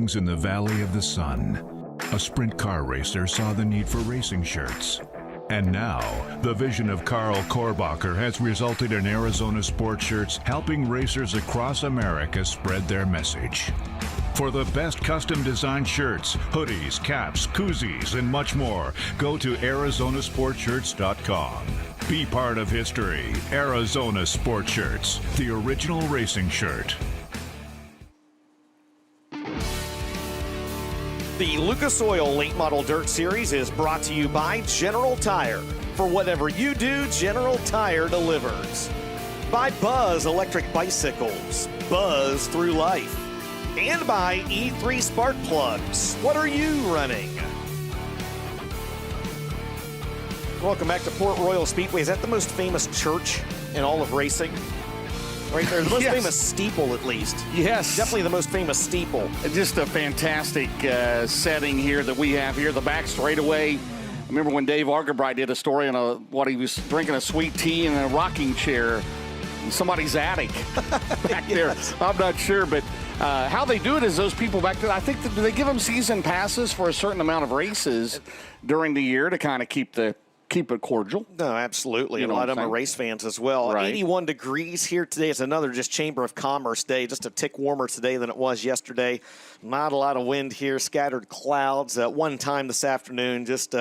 beginnings in the Valley of the Sun, a sprint car racer saw the need for racing shirts. And now, the vision of Carl Korbacher has resulted in Arizona Sport Shirts helping racers across America spread their message. For the best custom designed shirts, hoodies, caps, koozies, and much more, go to ArizonaSportShirts.com. Be part of history. Arizona Sport Shirts, the original racing shirt. The Lucas Oil Late Model Dirt Series is brought to you by General Tire. For whatever you do, General Tire delivers. By Buzz Electric Bicycles, Buzz through life. And by E3 Spark Plugs. What are you running? Welcome back to Port Royal Speedway. Is that the most famous church in all of racing? Right there, the most famous steeple, at least. Yes. Definitely the most famous steeple. Just a fantastic setting here that we have here. The back straightaway. I remember when Dave Argabright did a story on he was drinking a sweet tea in a rocking chair in somebody's attic back there. I'm not sure, but how they do it is those people back there, I think, do they give them season passes for a certain amount of races during the year to kind of keep it cordial? No, absolutely. And a lot of them are race fans as well. Right. 81 degrees here today. It's another just Chamber of Commerce day, just a tick warmer today than it was yesterday. Not a lot of wind here, scattered clouds. One time this afternoon, just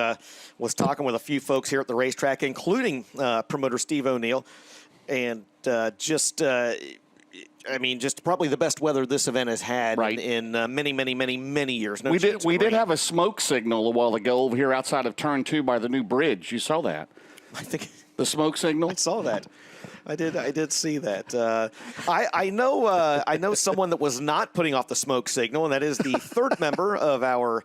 was talking with a few folks here at the racetrack, including promoter Steve O'Neill, and just probably the best weather this event has had in many, many, many, many years. No, we did have a smoke signal a while ago over here outside of Turn 2 by the new bridge. You saw that? I think the smoke signal. I saw that. I did see that. I know someone that was not putting off the smoke signal, and that is the third member of our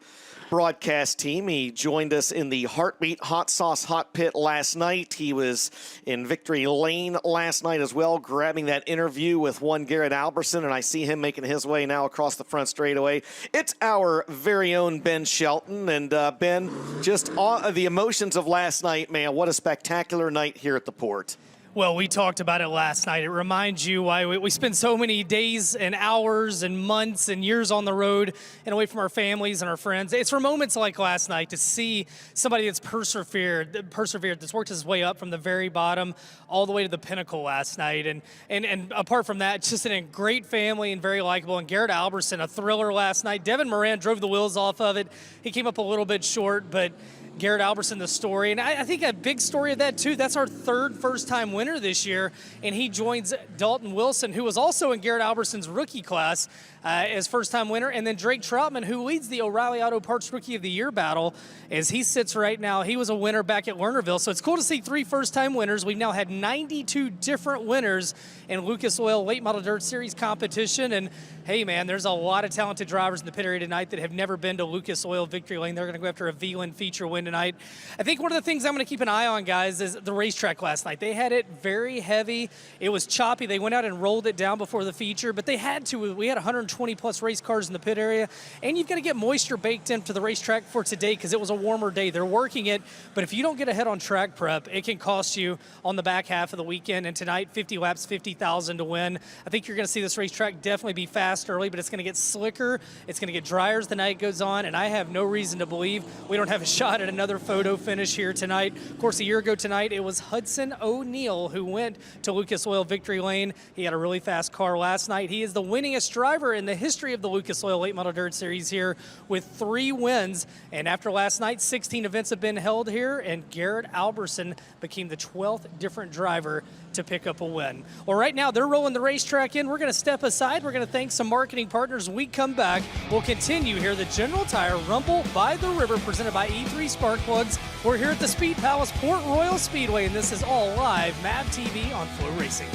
broadcast team. He joined us in the Heartbeat Hot Sauce Hot Pit last night. He was in Victory Lane last night as well, grabbing that interview with one Garrett Alberson, and I see him making his way now across the front straightaway. It's our very own Ben Shelton. And Ben, just all the emotions of last night, man, what a spectacular night here at the port. Well, we talked about it last night. It reminds you why we spend so many days and hours and months and years on the road and away from our families and our friends. It's for moments like last night to see somebody that's persevered, that's worked his way up from the very bottom all the way to the pinnacle last night. And apart from that, just a great family and very likable. And Garrett Alberson, a thriller last night. Devin Moran drove the wheels off of it. He came up a little bit short, but Garrett Alberson, the story. And I think a big story of that, too, that's our third first-time winner this year, and he joins Dalton Wilson, who was also in Garrett Alberson's rookie class as first-time winner, and then Drake Troutman, who leads the O'Reilly Auto Parts Rookie of the Year battle as he sits right now. He was a winner back at Lernerville, so it's cool to see three first-time winners. We've now had 92 different winners in Lucas Oil Late Model Dirt Series competition, and hey, man, there's a lot of talented drivers in the pit area tonight that have never been to Lucas Oil Victory Lane. They're going to go after a V-Lane feature win tonight. I think one of the things I'm going to keep an eye on, guys, is the racetrack last night. They had it very heavy. It was choppy. They went out and rolled it down before the feature, but they had to. We had 120-plus race cars in the pit area, and you've got to get moisture baked into the racetrack for today because it was a warmer day. They're working it, but if you don't get ahead on track prep, it can cost you on the back half of the weekend. And tonight, 50 laps, $50,000 to win. I think you're going to see this racetrack definitely be fast early, but it's going to get slicker. It's going to get drier as the night goes on, and I have no reason to believe we don't have a shot at another photo finish here tonight. Of course, a year ago tonight, it was Hudson O'Neill who went to Lucas Oil Victory Lane. He had a really fast car last night. He is the winningest driver in the history of the Lucas Oil Late Model Dirt Series here with 3 wins. And after last night, 16 events have been held here, and Garrett Alberson became the 12th different driver to pick up a win. Well, right now, they're rolling the racetrack in. We're going to step aside. We're going to thank some marketing partners. When we come back, we'll continue here. The General Tire Rumble by the River, presented by E3 Spark Plugs. We're here at the Speed Palace Port Royal Speedway, and this is all live MAV TV on FloRacing.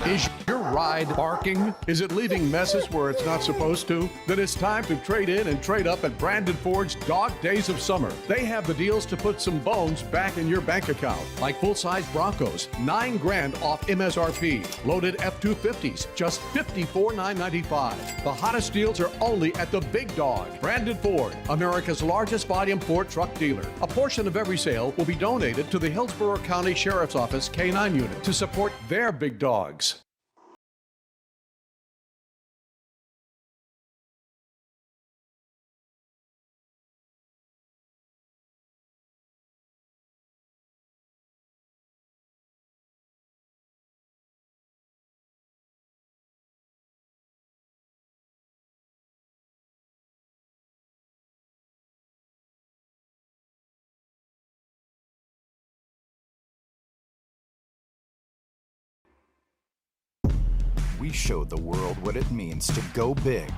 Is your ride barking? Is it leaving messes where it's not supposed to? Then it's time to trade in and trade up at Brandon Ford's Dog Days of Summer. They have the deals to put some bones back in your bank account, like full-size Broncos, $9 grand off MSRP. Loaded F-250s, just $54,995. The hottest deals are only at the Big Dog. Brandon Ford, America's largest volume Ford truck dealer. A portion of every sale will be donated to the Hillsborough County Sheriff's Office K-9 unit to support their big dogs. we showed the world what it means to go big.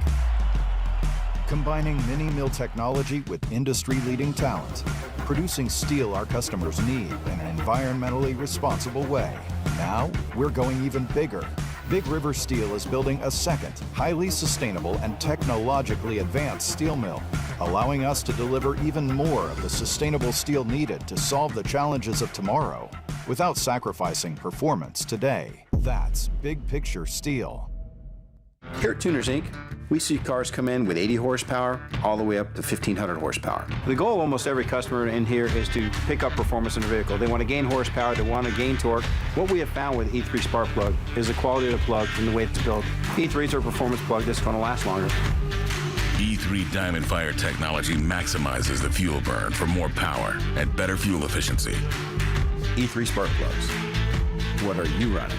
Combining mini-mill technology with industry-leading talent, producing steel our customers need in an environmentally responsible way. Now, we're going even bigger. Big River Steel is building a second, highly sustainable and technologically advanced steel mill, allowing us to deliver even more of the sustainable steel needed to solve the challenges of tomorrow without sacrificing performance today. That's big picture steel. Here at Tuners Inc., we see cars come in with 80 horsepower all the way up to 1,500 horsepower. The goal of almost every customer in here is to pick up performance in their vehicle. They want to gain horsepower, they want to gain torque. What we have found with E3 spark plug is the quality of the plug and the way it's built. E3s are a performance plug that's going to last longer. E3 Diamond Fire technology maximizes the fuel burn for more power and better fuel efficiency. E3 spark plugs. What are you running?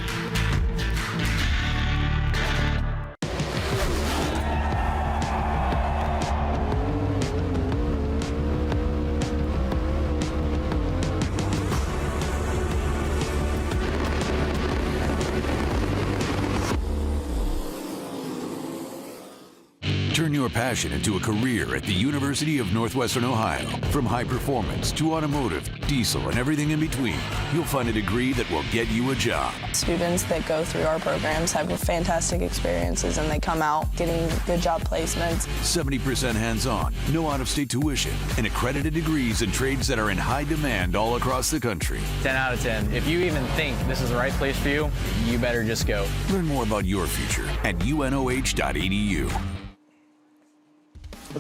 Turn your passion into a career at the University of Northwestern Ohio. From high performance to automotive, diesel, and everything in between, you'll find a degree that will get you a job. Students that go through our programs have fantastic experiences and they come out getting good job placements. 70% hands-on, no out-of-state tuition, and accredited degrees in trades that are in high demand all across the country. 10 out of 10. If you even think this is the right place for you, you better just go. Learn more about your future at unoh.edu.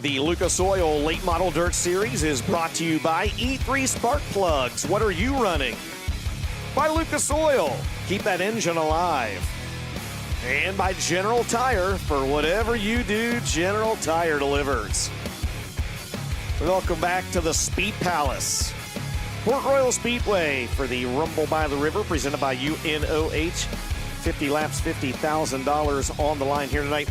The Lucas Oil Late Model Dirt Series is brought to you by E3 Spark Plugs. What are you running? By Lucas Oil. Keep that engine alive. And by General Tire. For whatever you do, General Tire delivers. Welcome back to the Speed Palace. Port Royal Speedway for the Rumble by the River, presented by UNOH. 50 laps, $50,000 on the line here tonight.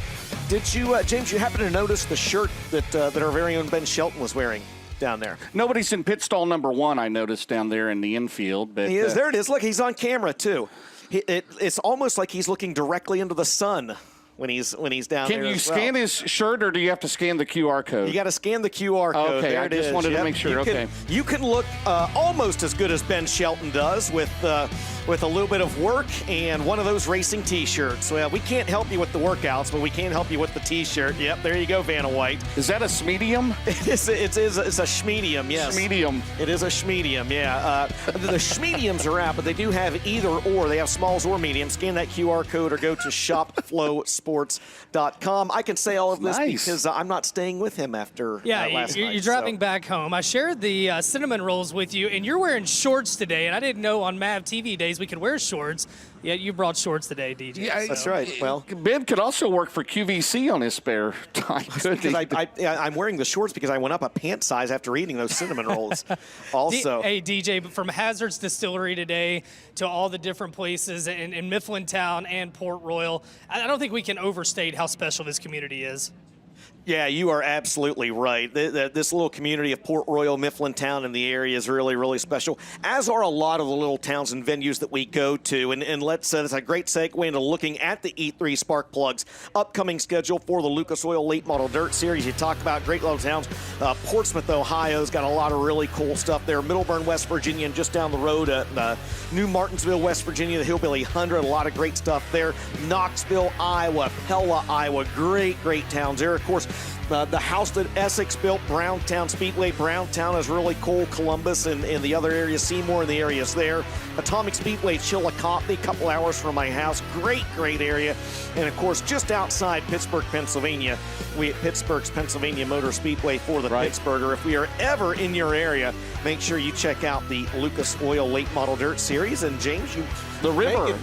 Did you, James, you happen to notice the shirt that our very own Ben Shelton was wearing down there? Nobody's in pit stall number 1, I noticed down there in the infield. But he is. There it is. Look, he's on camera, too. It's almost like he's looking directly into the sun when he's down there. Can you scan his shirt, or do you have to scan the QR code? You got to scan the QR code. Okay, there I just wanted to make sure. You can look almost as good as Ben Shelton does with a little bit of work and one of those racing T-shirts. Well, we can't help you with the workouts, but we can help you with the T-shirt. Yep, there you go, Vanna White. Is that a Schmedium? It's a Schmedium, yes. Schmedium. It is a Schmedium, yeah. The Schmediums are out, but they do have either or. They have smalls or mediums. Scan that QR code or go to shopflowsports.com. I can say all of this because I'm not staying with him after last night. You're driving back home. I shared the cinnamon rolls with you, and you're wearing shorts today, and I didn't know on MAV TV days we could wear shorts. Yeah, you brought shorts today, DJ. Yeah, that's right. Well, Ben could also work for QVC on his spare time. I'm wearing the shorts because I went up a pant size after eating those cinnamon rolls. Also, hey DJ, from Hazard's Distillery today to all the different places in Mifflintown and Port Royal, I don't think we can overstate how special this community is. Yeah, you are absolutely right. This little community of Port Royal, Mifflintown, and the area is really, really special, as are a lot of the little towns and venues that we go to. And let's that's a great segue into looking at the E3 Spark Plugs upcoming schedule for the Lucas Oil Late Model Dirt Series. You talk about great little towns. Portsmouth, Ohio's got a lot of really cool stuff there. Middleburn, West Virginia, and just down the road at New Martinsville, West Virginia, the Hillbilly 100, a lot of great stuff there. Knoxville, Iowa, Pella, Iowa, great towns there. Of course, the house that Essex built, Browntown Speedway. Browntown is really cool. Columbus and the other areas, Seymour and the areas there. Atomic Speedway, Chillicothe, a couple hours from my house. Great area. And, of course, just outside Pittsburgh, Pennsylvania, we at Pittsburgh's Pennsylvania Motor Speedway for the Pittsburgher. If we are ever in your area, make sure you check out the Lucas Oil Late Model Dirt Series. And, James, the river,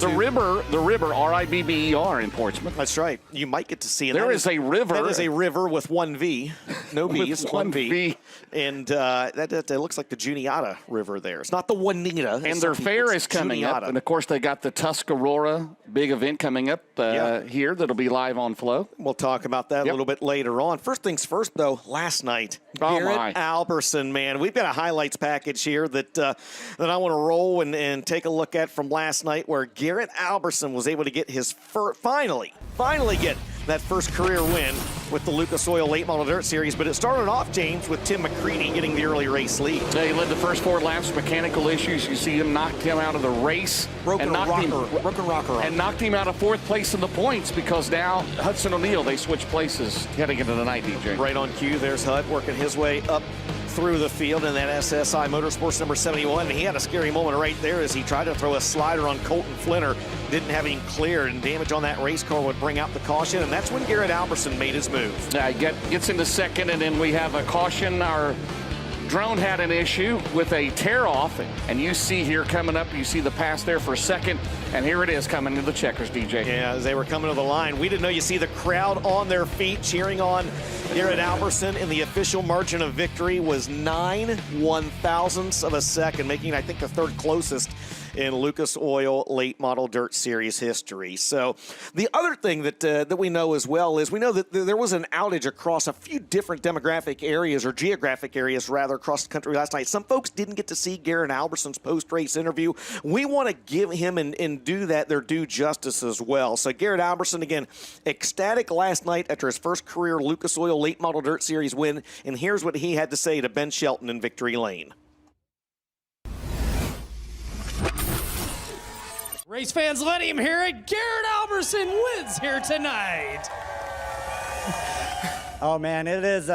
RIBBER in Portsmouth. That's right. You might get to see it. There is a river. That is a river with one V, no B's, With one one V. V. And that looks like the Juniata River there. It's not the Juanita. And their fair is coming up. And, of course, they got the Tuscarora big event coming up here that'll be live on Flow. We'll talk about that a little bit later on. First things first, though, last night, Garrett Alberson, man. We've got a highlights package here that I want to roll and take a look at from last night, where Garrett Alberson was able to get his finally get that first career win with the Lucas Oil Late Model Dirt Series. But it started off, James, with Tim McCready getting the early race lead. Yeah, he led the first 4 laps, mechanical issues. You see him knocked him out of the race. Broken rocker. And knocked him out of 4th place in the points, because now Hudson O'Neill, they switch places heading into the night, DJ. Right on cue, there's Hud working his way up through the field in that SSI Motorsports number 71. And he had a scary moment right there as he tried to throw a slider on Colton Flinner. Didn't have him cleared, and damage on that race car would bring out the caution. And that's when Garrett Alberson made his move. Yeah, gets into second, and then we have a caution. Our drone had an issue with a tear-off, and you see here coming up, you see the pass there for a second, and here it is coming to the checkers, DJ. Yeah, as they were coming to the line, we didn't know. You see the crowd on their feet cheering on Garrett Alberson, and the official margin of victory was 9 1/1000ths of a second, making, I think, the 3rd closest in Lucas Oil Late Model Dirt Series history. So the other thing that we know as well is we know that there was an outage across a few different demographic areas, or geographic areas rather, across the country last night. Some folks didn't get to see Garrett Alberson's post-race interview. We want to give him and do that their due justice as well. So Garrett Alberson, again, ecstatic last night after his first career Lucas Oil Late Model Dirt Series win, and here's what he had to say to Ben Shelton in Victory Lane. Race fans, let him hear it. Garrett Alberson wins here tonight. Oh man, it is.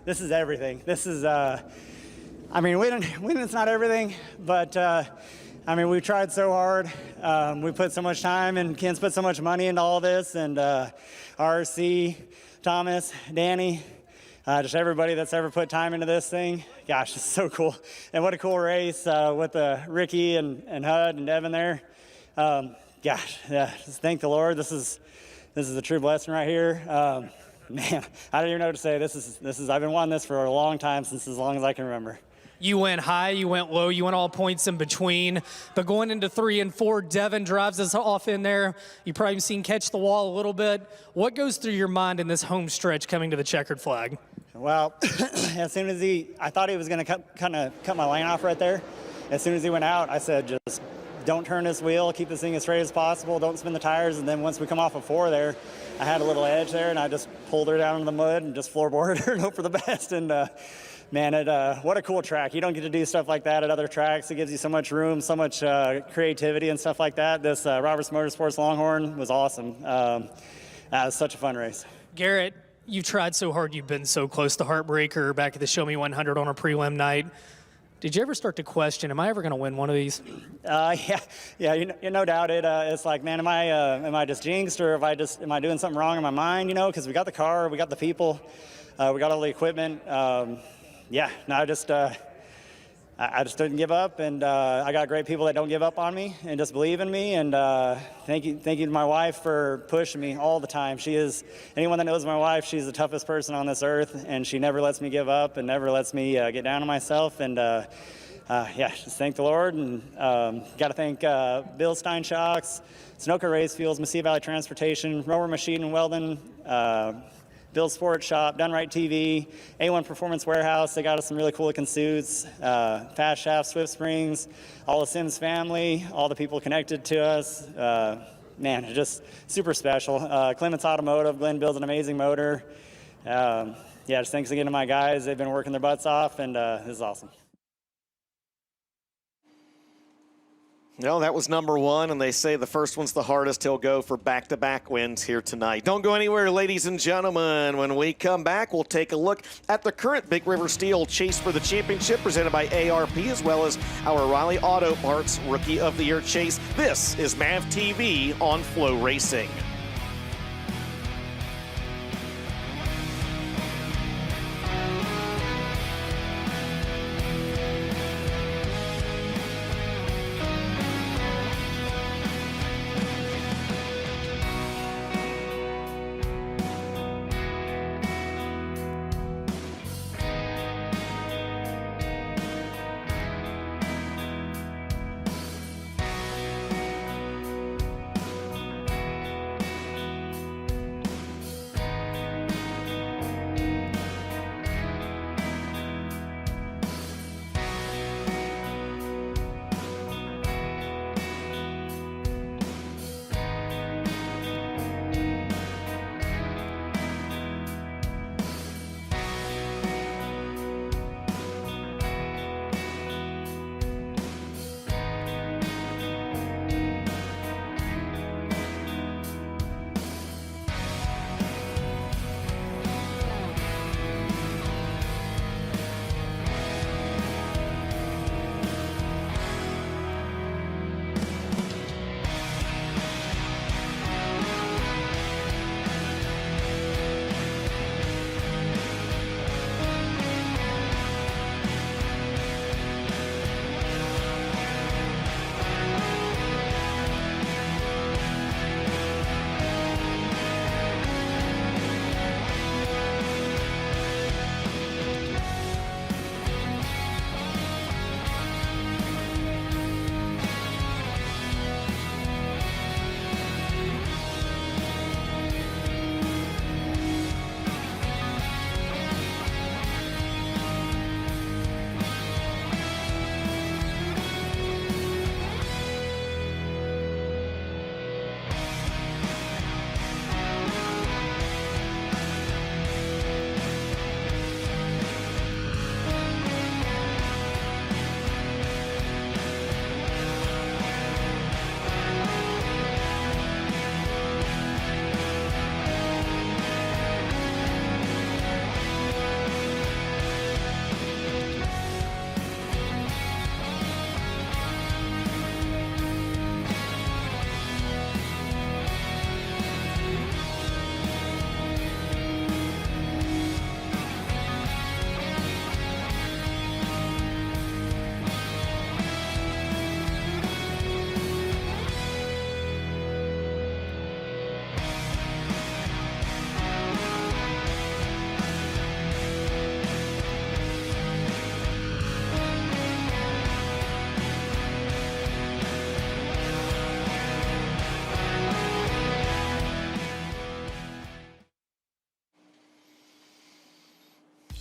This is everything. This is. I mean, winning's not everything, but I mean, we tried so hard. We put so much time, and Ken's put so much money into all this, and RC, Thomas, Danny, just everybody that's ever put time into this thing. Gosh, it's so cool. And what a cool race with Ricky and Hud and Devin there. Gosh, yeah, just thank the Lord. This is a true blessing right here. Man, I don't even know what to say. This is. I've been wanting this for a long time, since as long as I can remember. You went high, you went low, you went all points in between. But going into 3 and 4, Devin drives us off in there. You probably seen catch the wall a little bit. What goes through your mind in this home stretch coming to the checkered flag? Well, as soon as I thought he was going to cut my lane off right there. As soon as he went out, I said, just don't turn this wheel, keep this thing as straight as possible, don't spin the tires. And then once we come off of 4 there, I had a little edge there, and I just pulled her down in the mud and just floorboarded her and hope for the best. And man, what a cool track. You don't get to do stuff like that at other tracks. It gives you so much room, so much creativity and stuff like that. This Roberts Motorsports Longhorn was awesome. It was such a fun race. Garrett, you've tried so hard. You've been so close to heartbreaker back at the Show Me 100 on a prelim night. Did you ever start to question, am I ever going to win one of these? Yeah, you no doubt it. It's like, man, am I just jinxed, or am I doing something wrong in my mind? You know, because we got the car, we got the people, we got all the equipment. Yeah, no, I just didn't give up, and I got great people that don't give up on me and just believe in me. And thank you to my wife for pushing me all the time. She is, anyone that knows my wife, she's the toughest person on this earth, and she never lets me give up and never lets me get down on myself. And yeah, just thank the Lord, and got to thank Bill Steinschocks, Sunoco Race Fuels, Mesilla Valley Transportation, Rower Machine and Welding, Bill's Sports Shop, Dunright TV, A1 Performance Warehouse. They got us some really cool looking suits, Fast Shaft, Swift Springs, all the Sims family, all the people connected to us. Man, just super special. Clements Automotive, Glenn builds an amazing motor. Yeah, just thanks again to my guys. They've been working their butts off, and this is awesome. No, that was number 1, and they say the first one's the hardest. He'll go for back-to-back wins here tonight. Don't go anywhere, ladies and gentlemen. When we come back, we'll take a look at the current Big River Steel chase for the championship presented by ARP, as well as our Riley Auto Parts Rookie of the Year chase. This is MAV TV on FloRacing.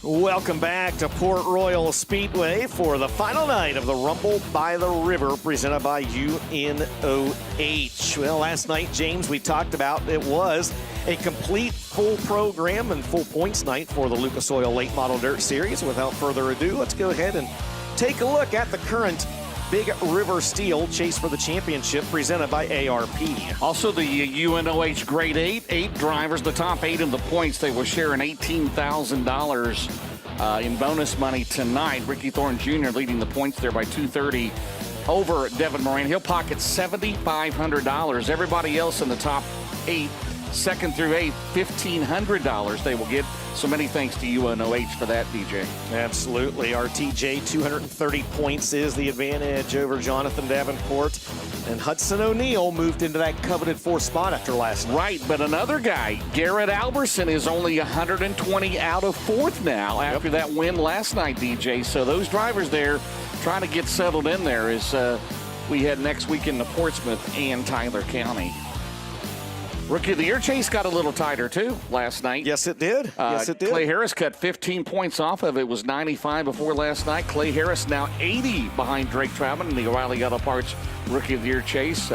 Welcome back to Port Royal Speedway for the final night of the Rumble by the River presented by UNOH. Well, last night, James, we talked about it was a complete full program and full points night for the Lucas Oil Late Model Dirt Series. Without further ado, let's go ahead and take a look at the current Big River Steel Chase for the Championship presented by ARP. Also the UNOH Grade 8, 8 drivers, the top 8 in the points. They will share an $18,000 in bonus money tonight. Ricky Thorne Jr. leading the points there by 230 over Devin Moran. He'll pocket $7,500. Everybody else in the top 8, 2nd through 8th, $1,500 they will get. So many thanks to UNOH for that, DJ. Absolutely. RTJ, 230 points is the advantage over Jonathan Davenport. And Hudson O'Neal moved into that coveted 4th spot after last night. Right, but another guy, Garrett Alberson, is only 120 out of 4th now after that win last night, DJ. So those drivers there trying to get settled in there as we head next week into Portsmouth and Tyler County. Rookie of the Year chase got a little tighter, too, last night. Yes, it did. Yes, it did. Clay Harris cut 15 points off of it. Was 95 before last night. Clay Harris now 80 behind Drake Troutman in the O'Reilly Auto Parts Rookie of the Year chase.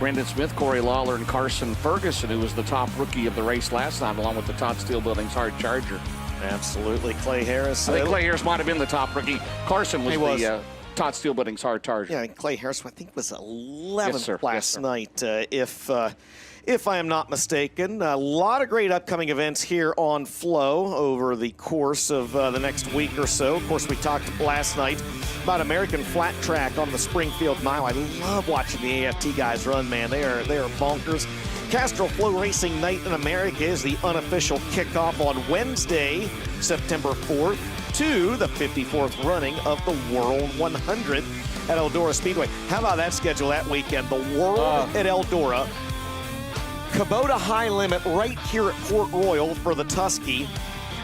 Brendan Smith, Corey Lawler, and Carson Ferguson, who was the top rookie of the race last time, along with the Todd Steel Building's Hard Charger. Absolutely. Clay Harris. I think Clay Harris might have been the top rookie. Carson was the Todd Steel Building's Hard Charger. Yeah, Clay Harris, I think, was 11th last night, if I am not mistaken. A lot of great upcoming events here on Flow over the course of the next week or so. Of course, we talked last night about American Flat Track on the Springfield Mile. I love watching the AFT guys run, man. They are bonkers. Castrol FloRacing Night in America is the unofficial kickoff on Wednesday, September 4th, to the 54th running of the World 100 at Eldora Speedway. How about that schedule that weekend? The World at Eldora. Kubota High Limit right here at Port Royal for the Tusky,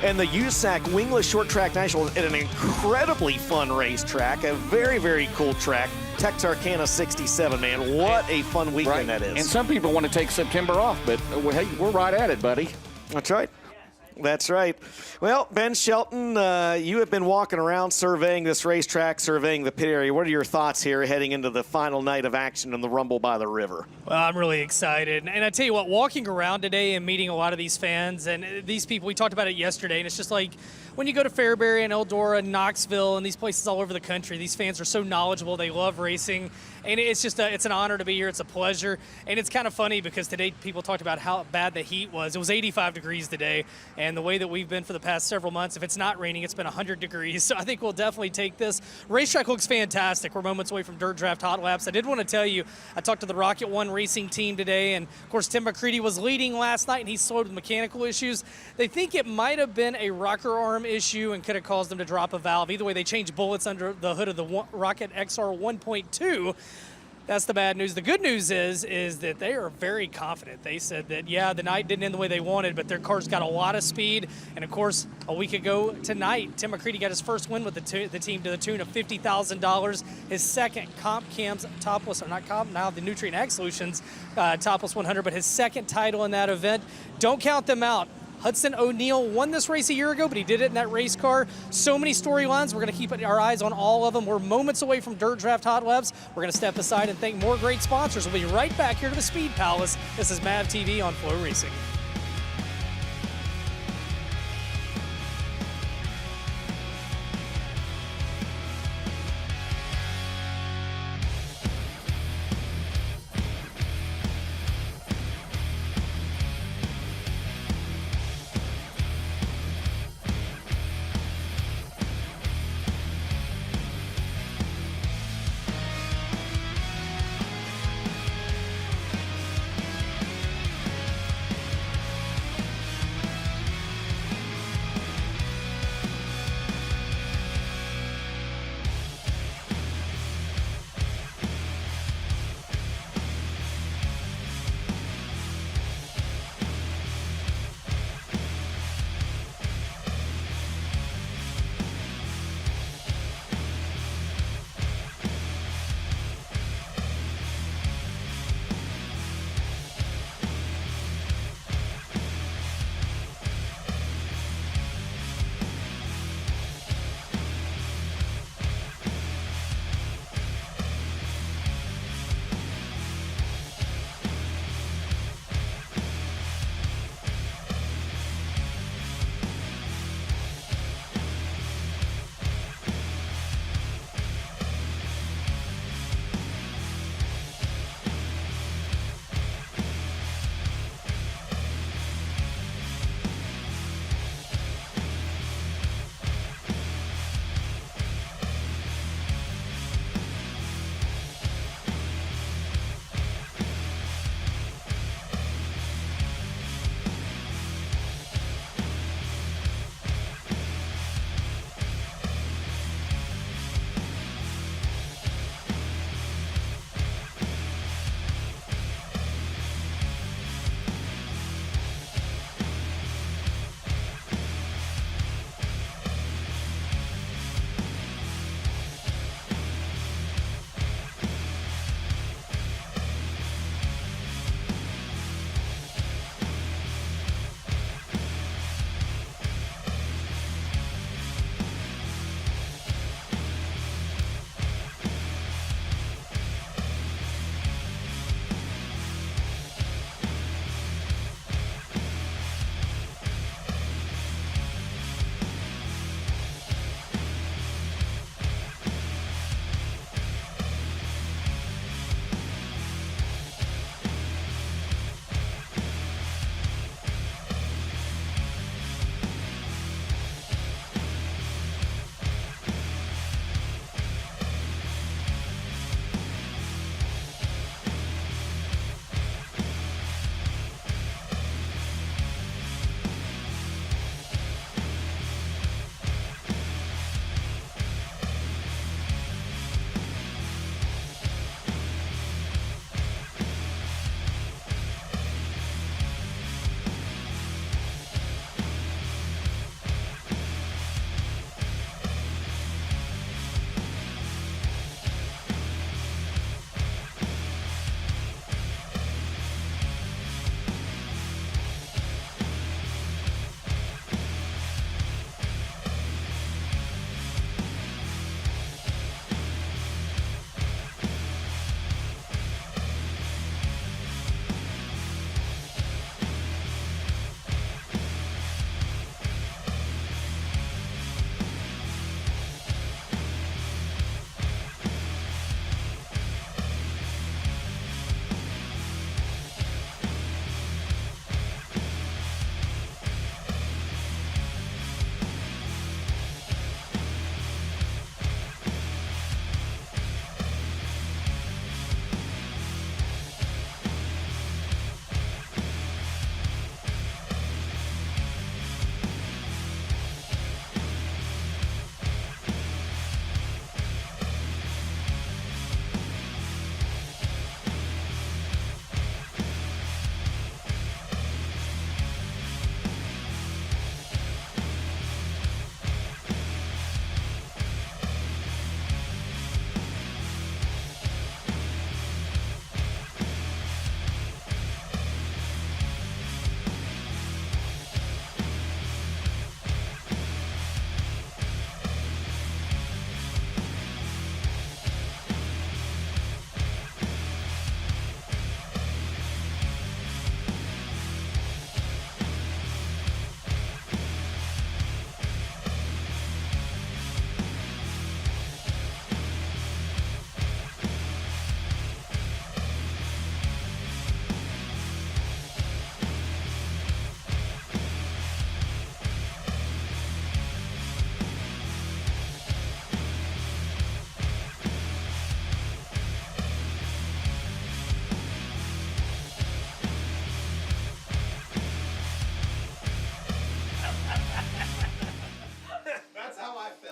and the USAC Wingless Short Track Nationals at an incredibly fun racetrack, a very, very cool track. Texarkana 67, man. What a fun weekend that is. And some people want to take September off, but hey, we're right at it, buddy. That's right. That's right. Well, Ben Shelton, you have been walking around surveying this racetrack, surveying the pit area. What are your thoughts here heading into the final night of action in the Rumble by the River? Well, I'm really excited. And I tell you what, walking around today and meeting a lot of these fans and these people, we talked about it yesterday, and it's just like when you go to Fairbury and Eldora and Knoxville and these places all over the country, these fans are so knowledgeable. They love racing. And it's just it's an honor to be here. It's a pleasure. And it's kind of funny because today people talked about how bad the heat was. It was 85 degrees today. And the way that we've been for the past several months, if it's not raining, it's been 100 degrees. So I think we'll definitely take this. Racetrack looks fantastic. We're moments away from Dirt Draft Hot Laps. I did want to tell you, I talked to the Rocket One racing team today. And, of course, Tim McCready was leading last night, and he slowed with mechanical issues. They think it might have been a rocker arm issue and could have caused them to drop a valve. Either way, they changed bullets under the hood of the Rocket XR 1.2. That's the bad news. The good news is that they are very confident. They said that, yeah, the night didn't end the way they wanted, but their car's got a lot of speed. And, of course, a week ago tonight, Tim McCready got his first win with the team to the tune of $50,000. His second Comp Cam's topless, or not Comp, now the Nutrient Ag Solutions topless 100, but his second title in that event. Don't count them out. Hudson O'Neal won this race a year ago, but he did it in that race car. So many storylines. We're going to keep our eyes on all of them. We're moments away from Dirt Draft Hot Laps. We're going to step aside and thank more great sponsors. We'll be right back here to the Speed Palace. This is MAV TV on FloRacing.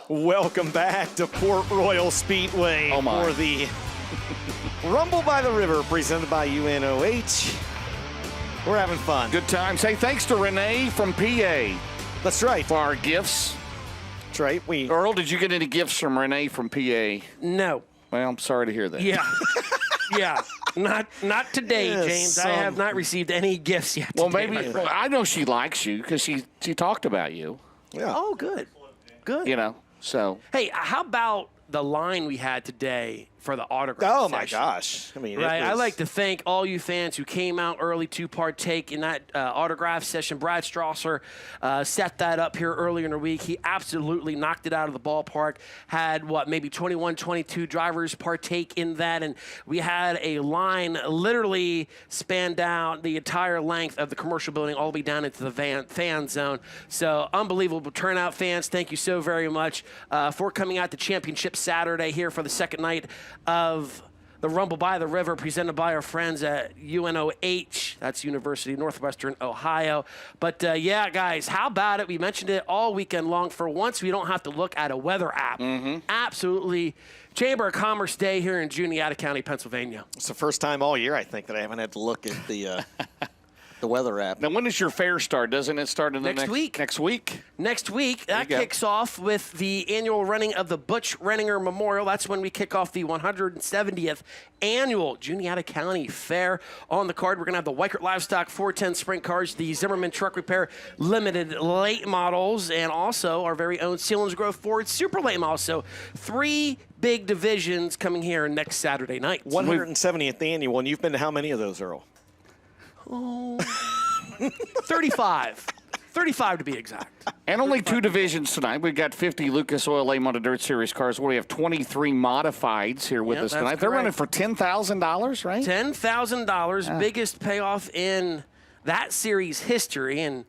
Welcome back to Port Royal Speedway for the Rumble by the River presented by UNOH. We're having fun. Good times. Hey, thanks to Renee from PA. That's right. For our gifts. That's right. Earl, did you get any gifts from Renee from PA? No. Well, I'm sorry to hear that. Yeah. Yeah. Not today, James. I have not received any gifts yet. Well, today, maybe. I know she likes you because she talked about you. Yeah. Oh, good. Good. You know, so. Hey, how about the line we had today for the autograph Oh, my session? gosh. I mean, Right. I'd like to thank all you fans who came out early to partake in that autograph session. Brad Strasser set that up here earlier in the week. He absolutely knocked it out of the ballpark. Had, maybe 21, 22 drivers partake in that. And we had a line literally spanned down the entire length of the commercial building all the way down into the fan zone. So unbelievable turnout, fans. Thank you so very much for coming out to Championship Saturday here for the second night of the Rumble by the River, presented by our friends at UNOH. That's University of Northwestern Ohio. But, yeah, guys, how about it? We mentioned it all weekend long. For once, we don't have to look at a weather app. Absolutely. Chamber of Commerce Day here in Juniata County, Pennsylvania. It's the first time all year, I think, that I haven't had to look at the weather app. Now, when does your fair start? Doesn't it start in the next week? Next week? Next week. That kicks off with the annual running of the Butch Renninger Memorial. That's when we kick off the 170th annual Juniata County Fair. On the card, we're going to have the Weichert Livestock 410 Sprint Cars, the Zimmerman Truck Repair Limited Late Models, and also our very own Selinsgrove Ford Super Late Models. So 3 big divisions coming here next Saturday night. 170th annual, and you've been to how many of those, Earl? Oh, 35. 35 to be exact. And only 2 divisions tonight. We've got 50 Lucas Oil Late Model Dirt Series cars. We have 23 modifieds here with us tonight. They're running for $10,000, right? $10,000, biggest payoff in that series history. And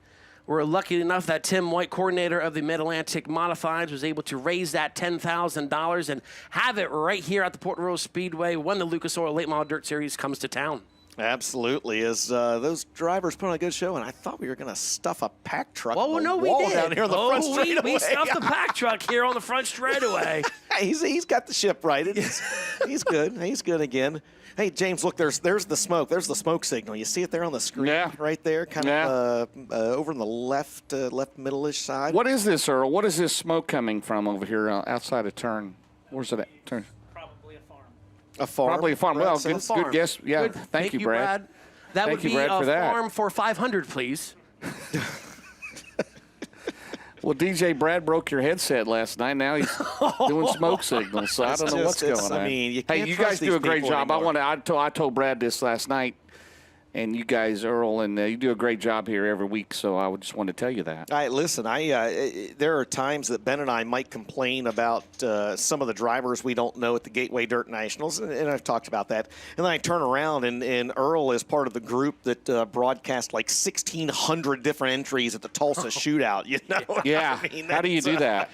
we're lucky enough that Tim White, coordinator of the Mid-Atlantic Modifieds, was able to raise that $10,000 and have it right here at the Port Royal Speedway when the Lucas Oil Late Model Dirt Series comes to town. Absolutely. As those drivers put on a good show, and I thought we were going to stuff a pack truck we wall did. down here on the front straightaway. We stuffed the pack truck here on the front straightaway. He's got the ship right. He's good. He's good again. Hey, James, look, there's the smoke. There's the smoke signal. You see it there on the screen right there, kind of over in the left middle-ish side. What is this, Earl? What is this smoke coming from over here outside of turn? Where's it at? Turn. A farm. Probably a farm. Brad Well, says. good guess. Yeah, thank you, Brad. That Thank would you, be Brad, a for that. farm for 500, please. Well, DJ Brad broke your headset last night. Now he's doing smoke signals, so I don't know what's going on. I mean, you can't you trust guys these do a great people job. anymore. I told Brad this last night, and you guys, Earl, and you do a great job here every week. So I just wanted to tell you that. All right, listen. There are times that Ben and I might complain about some of the drivers we don't know at the Gateway Dirt Nationals, and I've talked about that. And then I turn around, and Earl is part of the group that broadcast like 1,600 different entries at the Tulsa Shootout. You know? Yeah. I mean, how do you do that?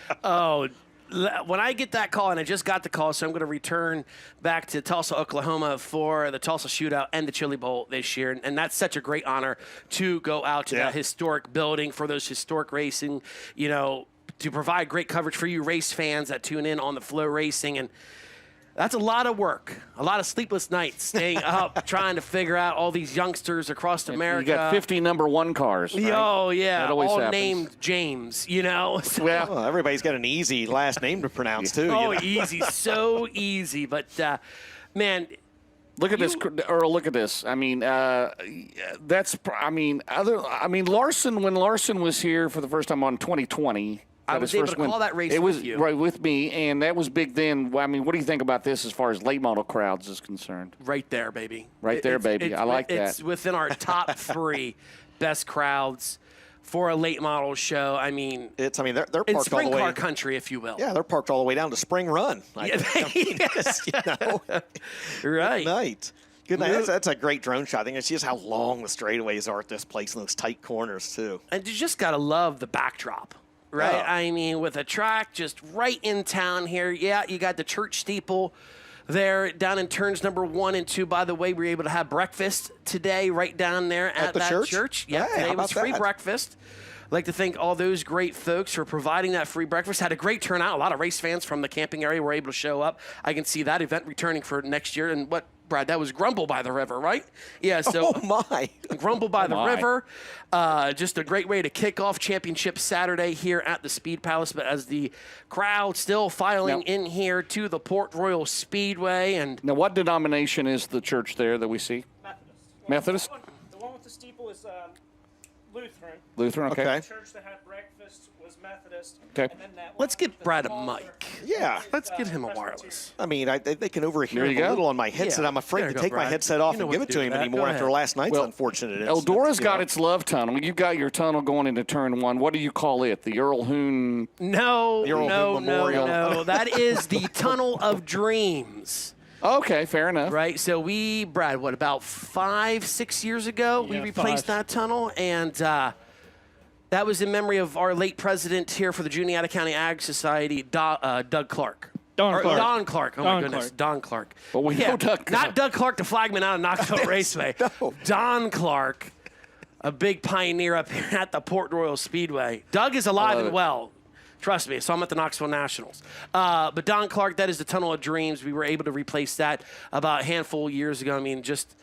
When I get that call, and I just got the call, so I'm going to return back to Tulsa, Oklahoma for the Tulsa Shootout and the Chili Bowl this year. And that's such a great honor to go out to that historic building for those historic racing, to provide great coverage for you race fans that tune in on the FloRacing. And that's a lot of work, a lot of sleepless nights, staying up, trying to figure out all these youngsters across America. You got 50 number 1 cars, right? Oh, yeah, that always all happens. named James, Well, everybody's got an easy last name to pronounce, too. Easy, so easy. But, man, look at this, Earl. Look at this. I mean, Larson. When Larson was here for the first time on 2020, I was able to call that race with you. Right with me, and that was big then. I mean, what do you think about this as far as late model crowds is concerned? Right there, baby. Right there, baby. I like that. It's within our top 3 best crowds for a late model show. I mean, they're parked in all sprint the way. car country, if you will. Yeah, they're parked all the way down to Spring Run. Right. Good night. Good night. That's a great drone shot. I think it's just how long the straightaways are at this place in those tight corners, too. And you just got to love the backdrop. Right? Oh. I mean, with a track just right in town here. Yeah, you got the church steeple there down in turns number 1 and 2. By the way, we were able to have breakfast today right down there at the that church? Yeah, Hey, today how was about free that? breakfast. I'd like to thank all those great folks for providing that free breakfast. Had a great turnout. A lot of race fans from the camping area were able to show up. I can see that event returning for next year. And what, Brad, that was Grumble by the River, right? Yeah, so Oh, my. Grumble by the my. River. Just a great way to kick off Championship Saturday here at the Speed Palace. But as the crowd still filing in here to the Port Royal Speedway. And Now, what denomination is the church there that we see? Methodist? The one with the steeple is Lutheran. Lutheran, okay. Okay. The church that had breakfast was Methodist. Okay. And then that let's one get with the Brad a smaller- mic. Yeah. Let's get him a wireless. I mean, they can overhear There him you a go. little on my headset. Yeah. I'm afraid There to you go, take my Brad. headset off You know and give what it to to do him with that. anymore Go after ahead. last night's Well, unfortunate incident. Eldora's you got know. its love tunnel. You've got your tunnel going into turn 1. What do you call it? The Earl Hoon? No, The Earl no, Hood no, Memorial. no. That is the Tunnel of Dreams. Okay, fair enough. Right, so we, Brad, what, about 5-6 years ago, we Yeah, replaced 5. that tunnel, and that was in memory of our late president here for the Juniata County Ag Society, Doug Clark. Don Clark. Don Clark. Oh, my Don goodness. Clark. Don Clark. But we know Doug Not Clark. Doug Clark, the flagman out of Knoxville Raceway. No. Don Clark, a big pioneer up here at the Port Royal Speedway. Doug is alive and well. Trust me, so I'm at the Knoxville Nationals. But Don Clark, that is the Tunnel of Dreams. We were able to replace that about a handful of years ago. I mean, just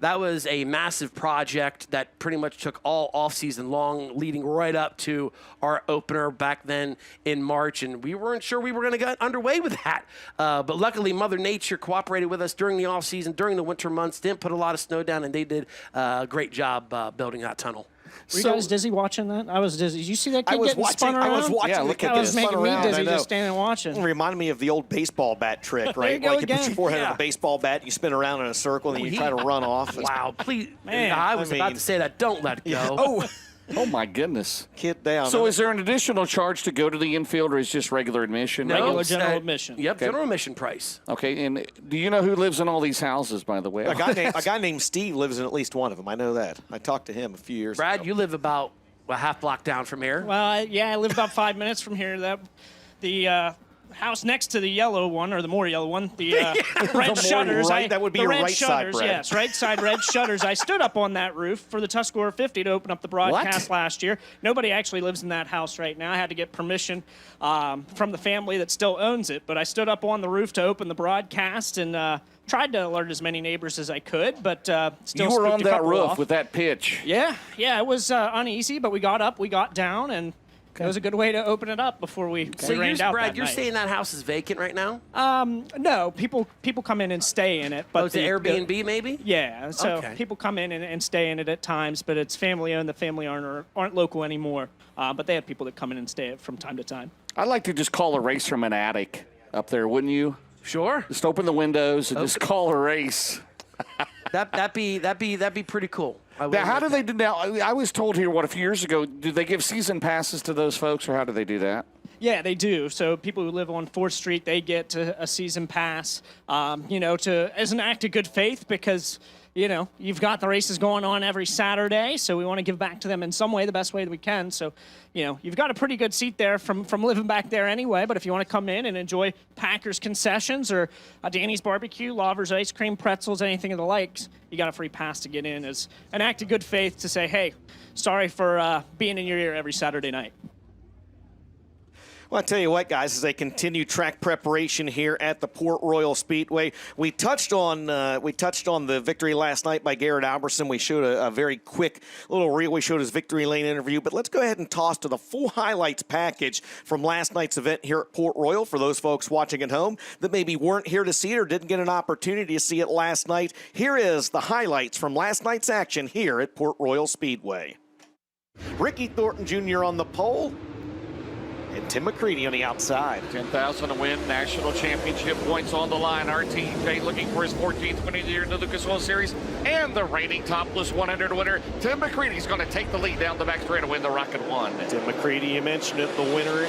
that was a massive project that pretty much took all offseason long, leading right up to our opener back then in March. And we weren't sure we were going to get underway with that. But luckily, Mother Nature cooperated with us during the offseason, during the winter months, didn't put a lot of snow down, and they did a great job building that tunnel. Were you guys dizzy watching that? I was dizzy. Did you see that kid I was getting watching. spun around? I was watching Yeah, the look kid at That get was spun making me around. dizzy I know. just standing and watching. It reminded me of the old baseball bat trick, right? you go Like you put again. your forehead on Yeah. a baseball bat, you spin around in a circle, and then you try to run off. Wow, please. Man, I was I about mean- to say that. Don't let it go. Oh, Oh, my goodness. kid down. So is there an additional charge to go to the infield, or is just regular admission? No, Regular it's, general admission. Yep, Okay. general admission price. Okay, and do you know who lives in all these houses, by the way? a guy named Steve lives in at least one of them. I know that. I talked to him a few years Brad, ago. you live about a half block down from here. Well, I live about 5 minutes from here. The house next to the yellow one, or the more yellow one, the red shutters. right? That would be the your red right side, shutters, Brad. yes, right side red shutters. I stood up on that roof for the Tuscarora 50 to open up the broadcast last year. Nobody actually lives in that house right now. I had to get permission from the family that still owns it, but I stood up on the roof to open the broadcast and tried to alert as many neighbors as I could, but still You were spooked on a that couple roof off. with that pitch. Yeah, it was uneasy, but we got up, we got down, and it was a good way to open it up before we So rained out Brad, that you're night. saying that house is vacant right now? No, people come in and stay in it. But It's an Airbnb, maybe? Yeah, so Okay. people come in and stay in it at times, but it's family owned. The family aren't local anymore, but they have people that come in and stay from time to time. I'd like to just call a race from an attic up there, wouldn't you? Sure. Just open the windows and just call a race. That'd be pretty cool. Now, how do they do now? I was told here, a few years ago, do they give season passes to those folks, or how do they do that? Yeah, they do. So people who live on 4th Street, they get a season pass, as an act of good faith because, you've got the races going on every Saturday, so we want to give back to them in some way, the best way that we can. So, you've got a pretty good seat there from living back there anyway, but if you want to come in and enjoy Packers concessions or Danny's Barbecue, Lover's Ice Cream, pretzels, anything of the likes, you got a free pass to get in as an act of good faith to say, hey, sorry for being in your ear every Saturday night. Well, I tell you what, guys, as they continue track preparation here at the Port Royal Speedway, we touched on the victory last night by Garrett Alberson. We showed a very quick little reel. We showed his victory lane interview, but let's go ahead and toss to the full highlights package from last night's event here at Port Royal for those folks watching at home that maybe weren't here to see it or didn't get an opportunity to see it last night. Here is the highlights from last night's action here at Port Royal Speedway. Ricky Thornton Jr. on the pole. And Tim McCready on the outside. 10,000 to win, national championship points on the line. RTJ looking for his 14th win of the year in the Lucas Oil Series. And the reigning topless 100 winner, Tim McCready's going to take the lead down the back straight to win the Rocket One. Tim McCready, you mentioned it, the winner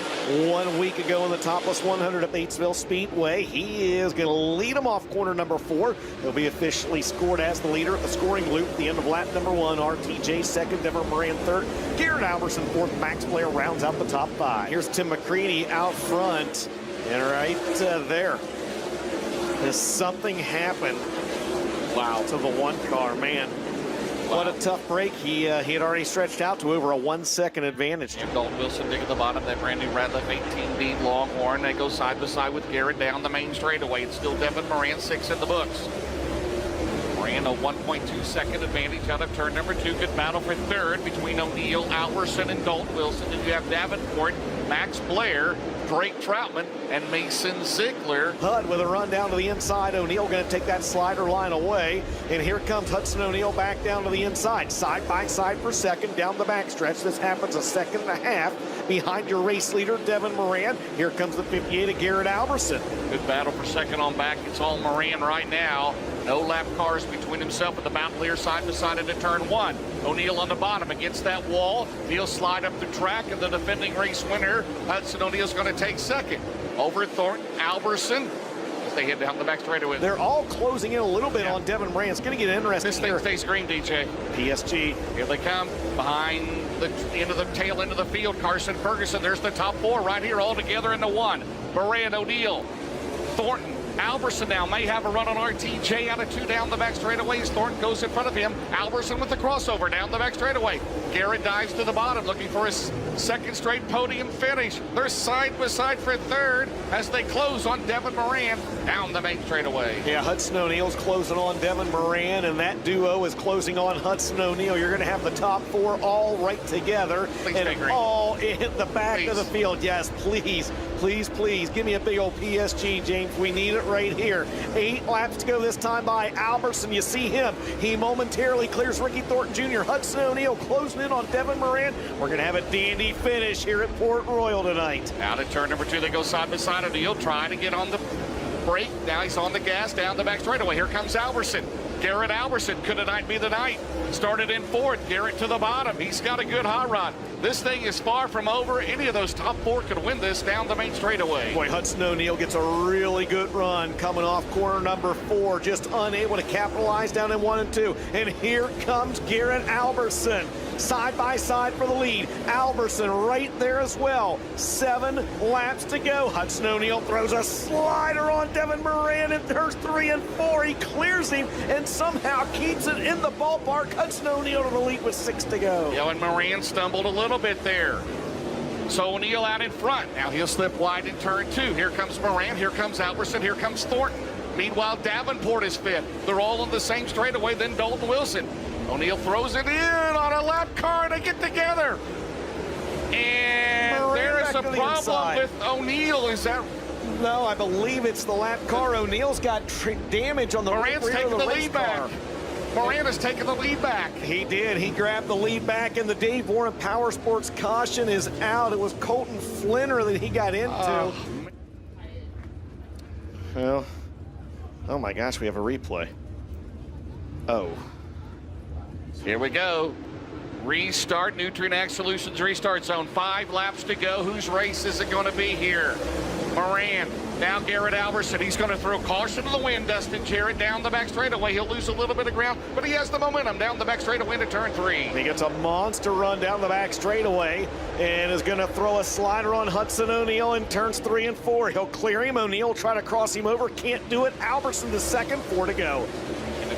1 week ago in the topless 100 at Batesville Speedway. He is going to lead him off corner number 4. He'll be officially scored as the leader at the scoring loop at the end of lap number 1. RTJ second, Deborah Moran third. Garrett Alberson fourth. Max Blair rounds out the top 5. Here's Tim McCready out front and right there. Has something happened? Wow, to the one car, man. What a tough break. He had already stretched out to over a 1 second advantage. And Dalton Wilson dig at the bottom, that brand new Radliff 18B Longhorn. They go side by side with Garrett down the main straightaway. It's still Devin Moran, 6 in the books. Moran, a 1.2 second advantage out of turn number 2. Good battle for third between O'Neal, Alverson, and Dalton Wilson. Then you have Davenport, Max Blair, Drake Troutman, and Mason Ziegler. Hud with a run down to the inside. O'Neal going to take that slider line away. And here comes Hudson O'Neal back down to the inside. Side by side for second down the backstretch. This happens a second and a half behind your race leader, Devin Moran. Here comes the 58 of Garrett Alverson. Good battle for second on back. It's all Moran right now. No lap cars between himself and the Mountaineer side by side into turn 1. O'Neal on the bottom against that wall. He'll slide up the track, and the defending race winner, Hudson O'Neal's going to take second. Over Thornton, Alverson, as they head down the back straightaway. They're all closing in a little bit on Devin Moran. It's going to get interesting. This thing stays green, DJ. PSG. Here they come behind the tail end of the field. Carson Ferguson. There's the top 4 right here all together in the 1. Moran, O'Neal, Thornton, Alverson now may have a run on RTJ out of 2 down the back straightaway as Thornton goes in front of him. Alverson with the crossover down the back straightaway. Garrett dives to the bottom looking for his second straight podium finish. They're side by side for third as they close on Devin Moran down the main straightaway. Yeah, Hudson O'Neal's closing on Devin Moran, and that duo is closing on Hudson O'Neal. You're going to have the top 4 all right together and all in the back of the field. Yes, please. Please, please, give me a big old PSG, James. We need it right here. 8 laps to go this time by Alverson. You see him. He momentarily clears Ricky Thornton Jr. Hudson O'Neal closing in on Devin Moran. We're going to have a dandy finish here at Port Royal tonight. Out at turn number 2, they go side by side. O'Neal trying to get on the brake. Now he's on the gas down the back straightaway. Here comes Alverson. Garrett Alverson, could tonight be the night? Started in 4th, Garrett to the bottom. He's got a good hot rod. This thing is far from over. Any of those top 4 could win this down the main straightaway. Boy, Hudson O'Neal gets a really good run coming off corner number 4, just unable to capitalize down in 1 and 2. And here comes Garrett Alverson. Side by side for the lead. Alverson right there as well. 7 laps to go. Hudson O'Neal throws a slider on Devin Moran in turns 3 and 4. He clears him and somehow keeps it in the ballpark. Hudson O'Neal to the lead with 6 to go. Yeah, and Moran stumbled a little bit there. So O'Neal out in front. Now he'll slip wide in turn 2. Here comes Moran. Here comes Alverson. Here comes Thornton. Meanwhile, Davenport is 5th. They're all on the same straightaway, then Dalton Wilson. O'Neal throws it in on a lap car to get together. And there is a problem with O'Neal. Is that? No, I believe it's the lap car. O'Neal's got damage on the Moran's rear taking of the the race lead car. back. Moran has taken the lead back. He did. He grabbed the lead back, and the Dave Warren Power Sports caution is out. It was Colton Flinner that he got into. Well, oh my gosh, we have a replay. Oh. Here we go. Restart, Nutrient Ag Solutions restart zone. 5 laps to go. Whose race is it going to be here? Moran. Now Garrett Alverson. He's going to throw caution to the wind. Dustin Jarrett down the back straightaway. He'll lose a little bit of ground, but he has the momentum down the back straightaway into turn 3. He gets a monster run down the back straightaway and is going to throw a slider on Hudson O'Neal in turns 3 and 4. He'll clear him. O'Neal try to cross him over. Can't do it. Alverson the second. 4 to go.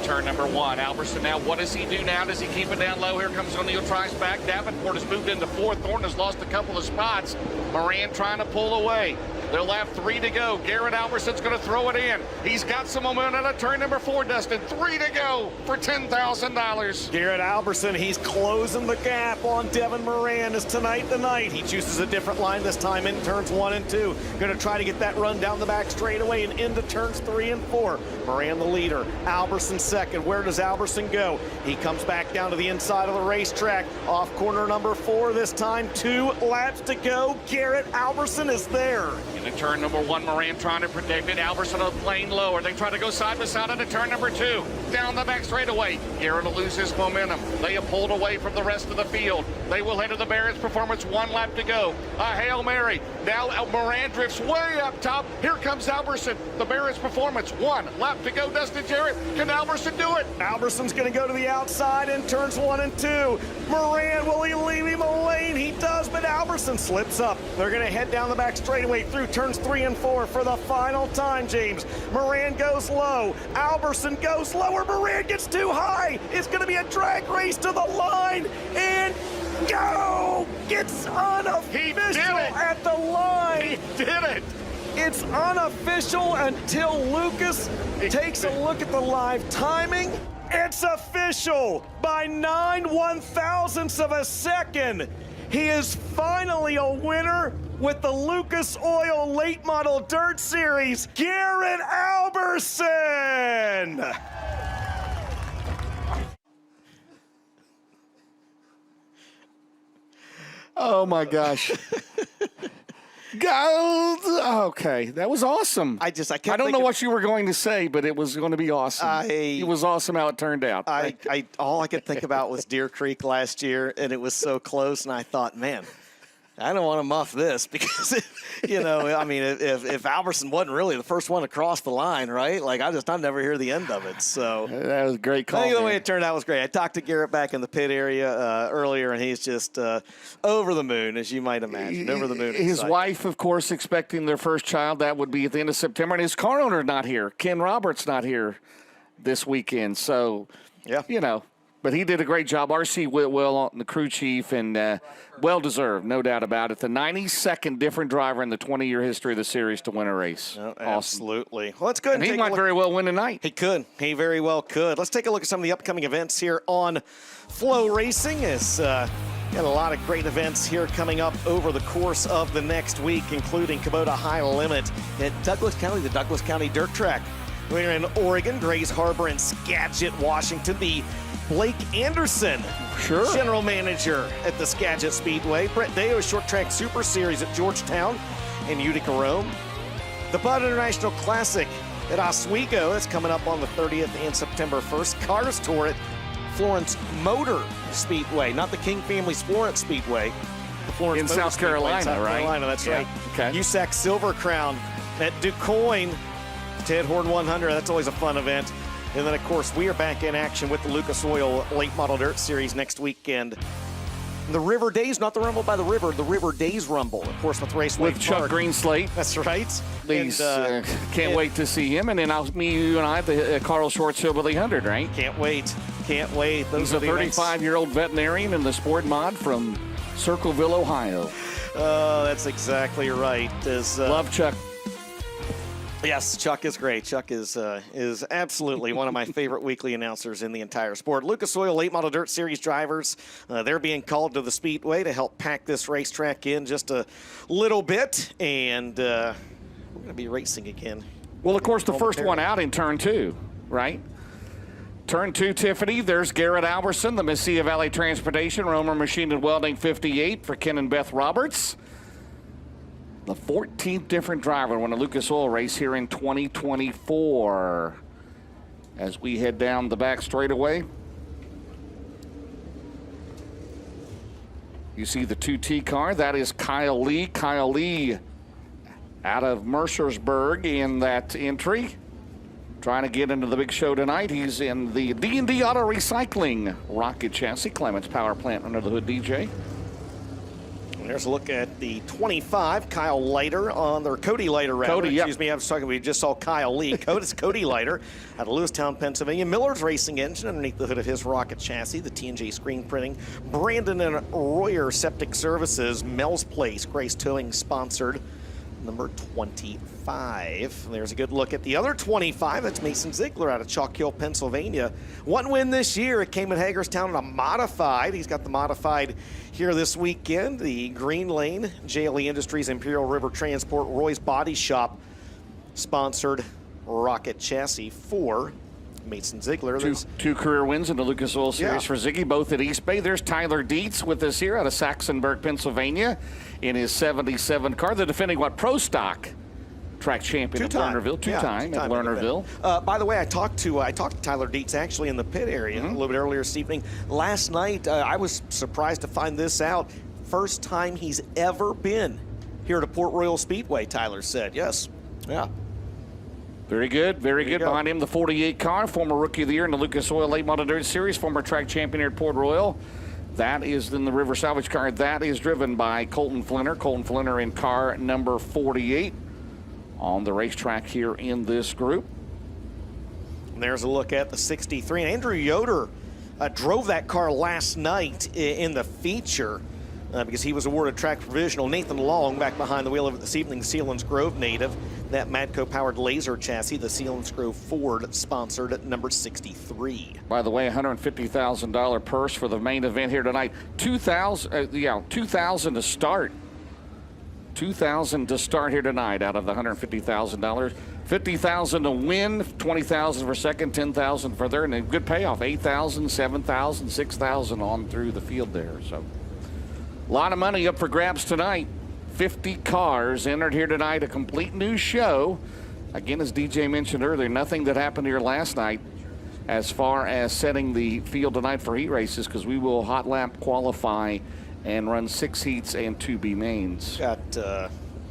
Turn number 1. Alverson now, what does he do now? Does he keep it down low? Here comes O'Neal, tries back. Davenport has moved into 4th. Thornton has lost a couple of spots. Moran trying to pull away. They're left 3 to go. Garrett Alverson's going to throw it in. He's got some momentum at turn number 4, Dustin. 3 to go for $10,000. Garrett Alverson, he's closing the gap on Devin Moran. Is tonight the night? He chooses a different line this time in turns 1 and 2. Going to try to get that run down the back straightaway and into turns 3 and 4. Moran the leader. Alverson second. Where does Alverson go? He comes back down to the inside of the racetrack. Off corner number 4 this time. 2 laps to go. Garrett Alverson is there. Into turn number 1, Moran trying to protect it. Alverson on the lane lower. They try to go side by side into turn number 2. Down the back straightaway. Garrett will lose his momentum. They have pulled away from the rest of the field. They will head to the Barrett's Performance. 1 lap to go. A Hail Mary. Now Moran drifts way up top. Here comes Alverson. The Barrett's Performance. 1 lap to go. Dustin Jarrett. Can Alverson do it? Alverson's going to go to the outside in turns 1 and 2. Moran, will he leave him a lane? He does, but Alverson slips up. They're going to head down the back straightaway through turns 3 and 4 for the final time, James. Moran goes low. Alberson goes lower. Moran gets too high. It's going to be a drag race to the line. And go! It's unofficial at the line. He did it. It's unofficial until Lucas takes a look at the live timing. It's official by 9 1/1000ths of a second. He is finally a winner with the Lucas Oil Late Model Dirt Series, Garrett Alberson. Oh my gosh. Gold. Okay, that was awesome. I don't know what you were going to say, but it was going to be awesome. It was awesome how it turned out. All I could think about was Deer Creek last year, and it was so close, and I thought, man, I don't want to muff this because, I mean, if Alberson wasn't really the first one to cross the line, right? Like, I'd never hear the end of it. So that was a great call. I think the way it turned out was great. I talked to Garrett back in the pit area earlier, and he's just over the moon, as you might imagine, over the moon. His wife, of course, expecting their first child. That would be at the end of September, and his car owner not here. Ken Roberts not here this weekend. So, But he did a great job. R.C. Whitwell, the crew chief, and well-deserved, no doubt about it. The 92nd different driver in the 20-year history of the series to win a race. Oh, absolutely. Well, let's go ahead and he might very well win tonight. He could. He very well could. Let's take a look at some of the upcoming events here on FloRacing. It's got a lot of great events here coming up over the course of the next week, including Kubota High Limit at Douglas County, the Douglas County Dirt Track. We're in Oregon, Grays Harbor, and Skagit, Washington. The Blake Anderson, general manager at the Skagit Speedway. Brett Deyo Short Track Super Series at Georgetown and Utica, Rome. The Bud International Classic at Oswego. That's coming up on the 30th and September 1st. Cars Tour at Florence Motor Speedway, not the King Family's Florence Speedway. The Florence in Motor South Speedway Carolina, in South right? Carolina, that's right. Okay. USAC Silver Crown at DuQuoin. Ted Horn 100, that's always a fun event. And then, of course, we are back in action with the Lucas Oil Late Model Dirt Series next weekend. The River Days, not the Rumble by the River Days Rumble, of course, with Raceway with Chuck Park. Greenslate. That's right. Can't wait to see him. And then you and I at the Carl Schwartz Hillbilly 100, right? Can't wait. He's a 35-year-old veterinarian in the sport mod from Circleville, Ohio. That's exactly right. Love Chuck. Yes, Chuck is great. Chuck is absolutely one of my favorite weekly announcers in the entire sport. Lucas Oil Late Model Dirt Series drivers, they're being called to the Speedway to help pack this racetrack in just a little bit, and we're going to be racing again. Well, of course, the first one out in Turn 2, right? Turn 2, Tiffany, there's Garrett Alberson, the Mesilla Valley Transportation, Romer Machine and Welding 58 for Ken and Beth Roberts. The 14th different driver won a Lucas Oil race here in 2024. As we head down the back straightaway, you see the 2T car. That is Kyle Lee. Kyle Lee out of Mercersburg in that entry. Trying to get into the big show tonight. He's in the D&D Auto Recycling rocket chassis. Clements Power Plant under the hood, DJ. There's a look at the 25, Kyle Leiter Cody Leiter, rather. Cody, Excuse me, I was talking, we just saw Kyle Lee. It's Cody Leiter out of Lewistown, Pennsylvania. Miller's Racing Engine underneath the hood of his rocket chassis, the T&J screen printing. Brandon and Royer Septic Services, Mel's Place, Grace Towing sponsored. Number 25. There's a good look at the other 25. That's Mason Ziegler out of Chalk Hill, Pennsylvania. One win this year. It came at Hagerstown in a modified. He's got the modified here this weekend. The Green Lane, JLE Industries, Imperial River Transport, Roy's Body Shop sponsored rocket chassis for Mason Ziegler. Two career wins in the Lucas Oil Series for Ziggy, both at East Bay. There's Tyler Dietz with us here out of Saxonburg, Pennsylvania, in his 77 car. The defending Pro Stock track champion at Lernerville, two-time at Lernerville. By the way, I talked to Tyler Dietz actually in the pit area a little bit earlier this evening. Last night, I was surprised to find this out. First time he's ever been here to Port Royal Speedway, Tyler said. Yes. Yeah. Very good, very good. Behind him, the 48 car, former Rookie of the Year in the Lucas Oil Late Model Dirt Series, former track champion here at Port Royal. That is in the River Salvage car. That is driven by Colton Flinner. Colton Flinner in car number 48. on the racetrack here in this group. And there's a look at the 63. And Andrew Yoder drove that car last night in the feature because he was awarded track provisional. Nathan Long back behind the wheel of this evening, Sealands Grove native. That Matco-powered laser chassis, the Sealands Grove Ford, sponsored at number 63. By the way, $150,000 purse for the main event here tonight. $2,000 to start. $2,000 to start here tonight out of the $150,000. $50,000 to win, $20,000 for second, $10,000 for third, and a good payoff. $8,000, $7,000, $6,000 on through the field there. So a lot of money up for grabs tonight. 50 cars entered here tonight, a complete new show. Again, as DJ mentioned earlier, nothing that happened here last night as far as setting the field tonight for heat races, because we will hot lap qualify and run 6 heats and 2 B mains. Got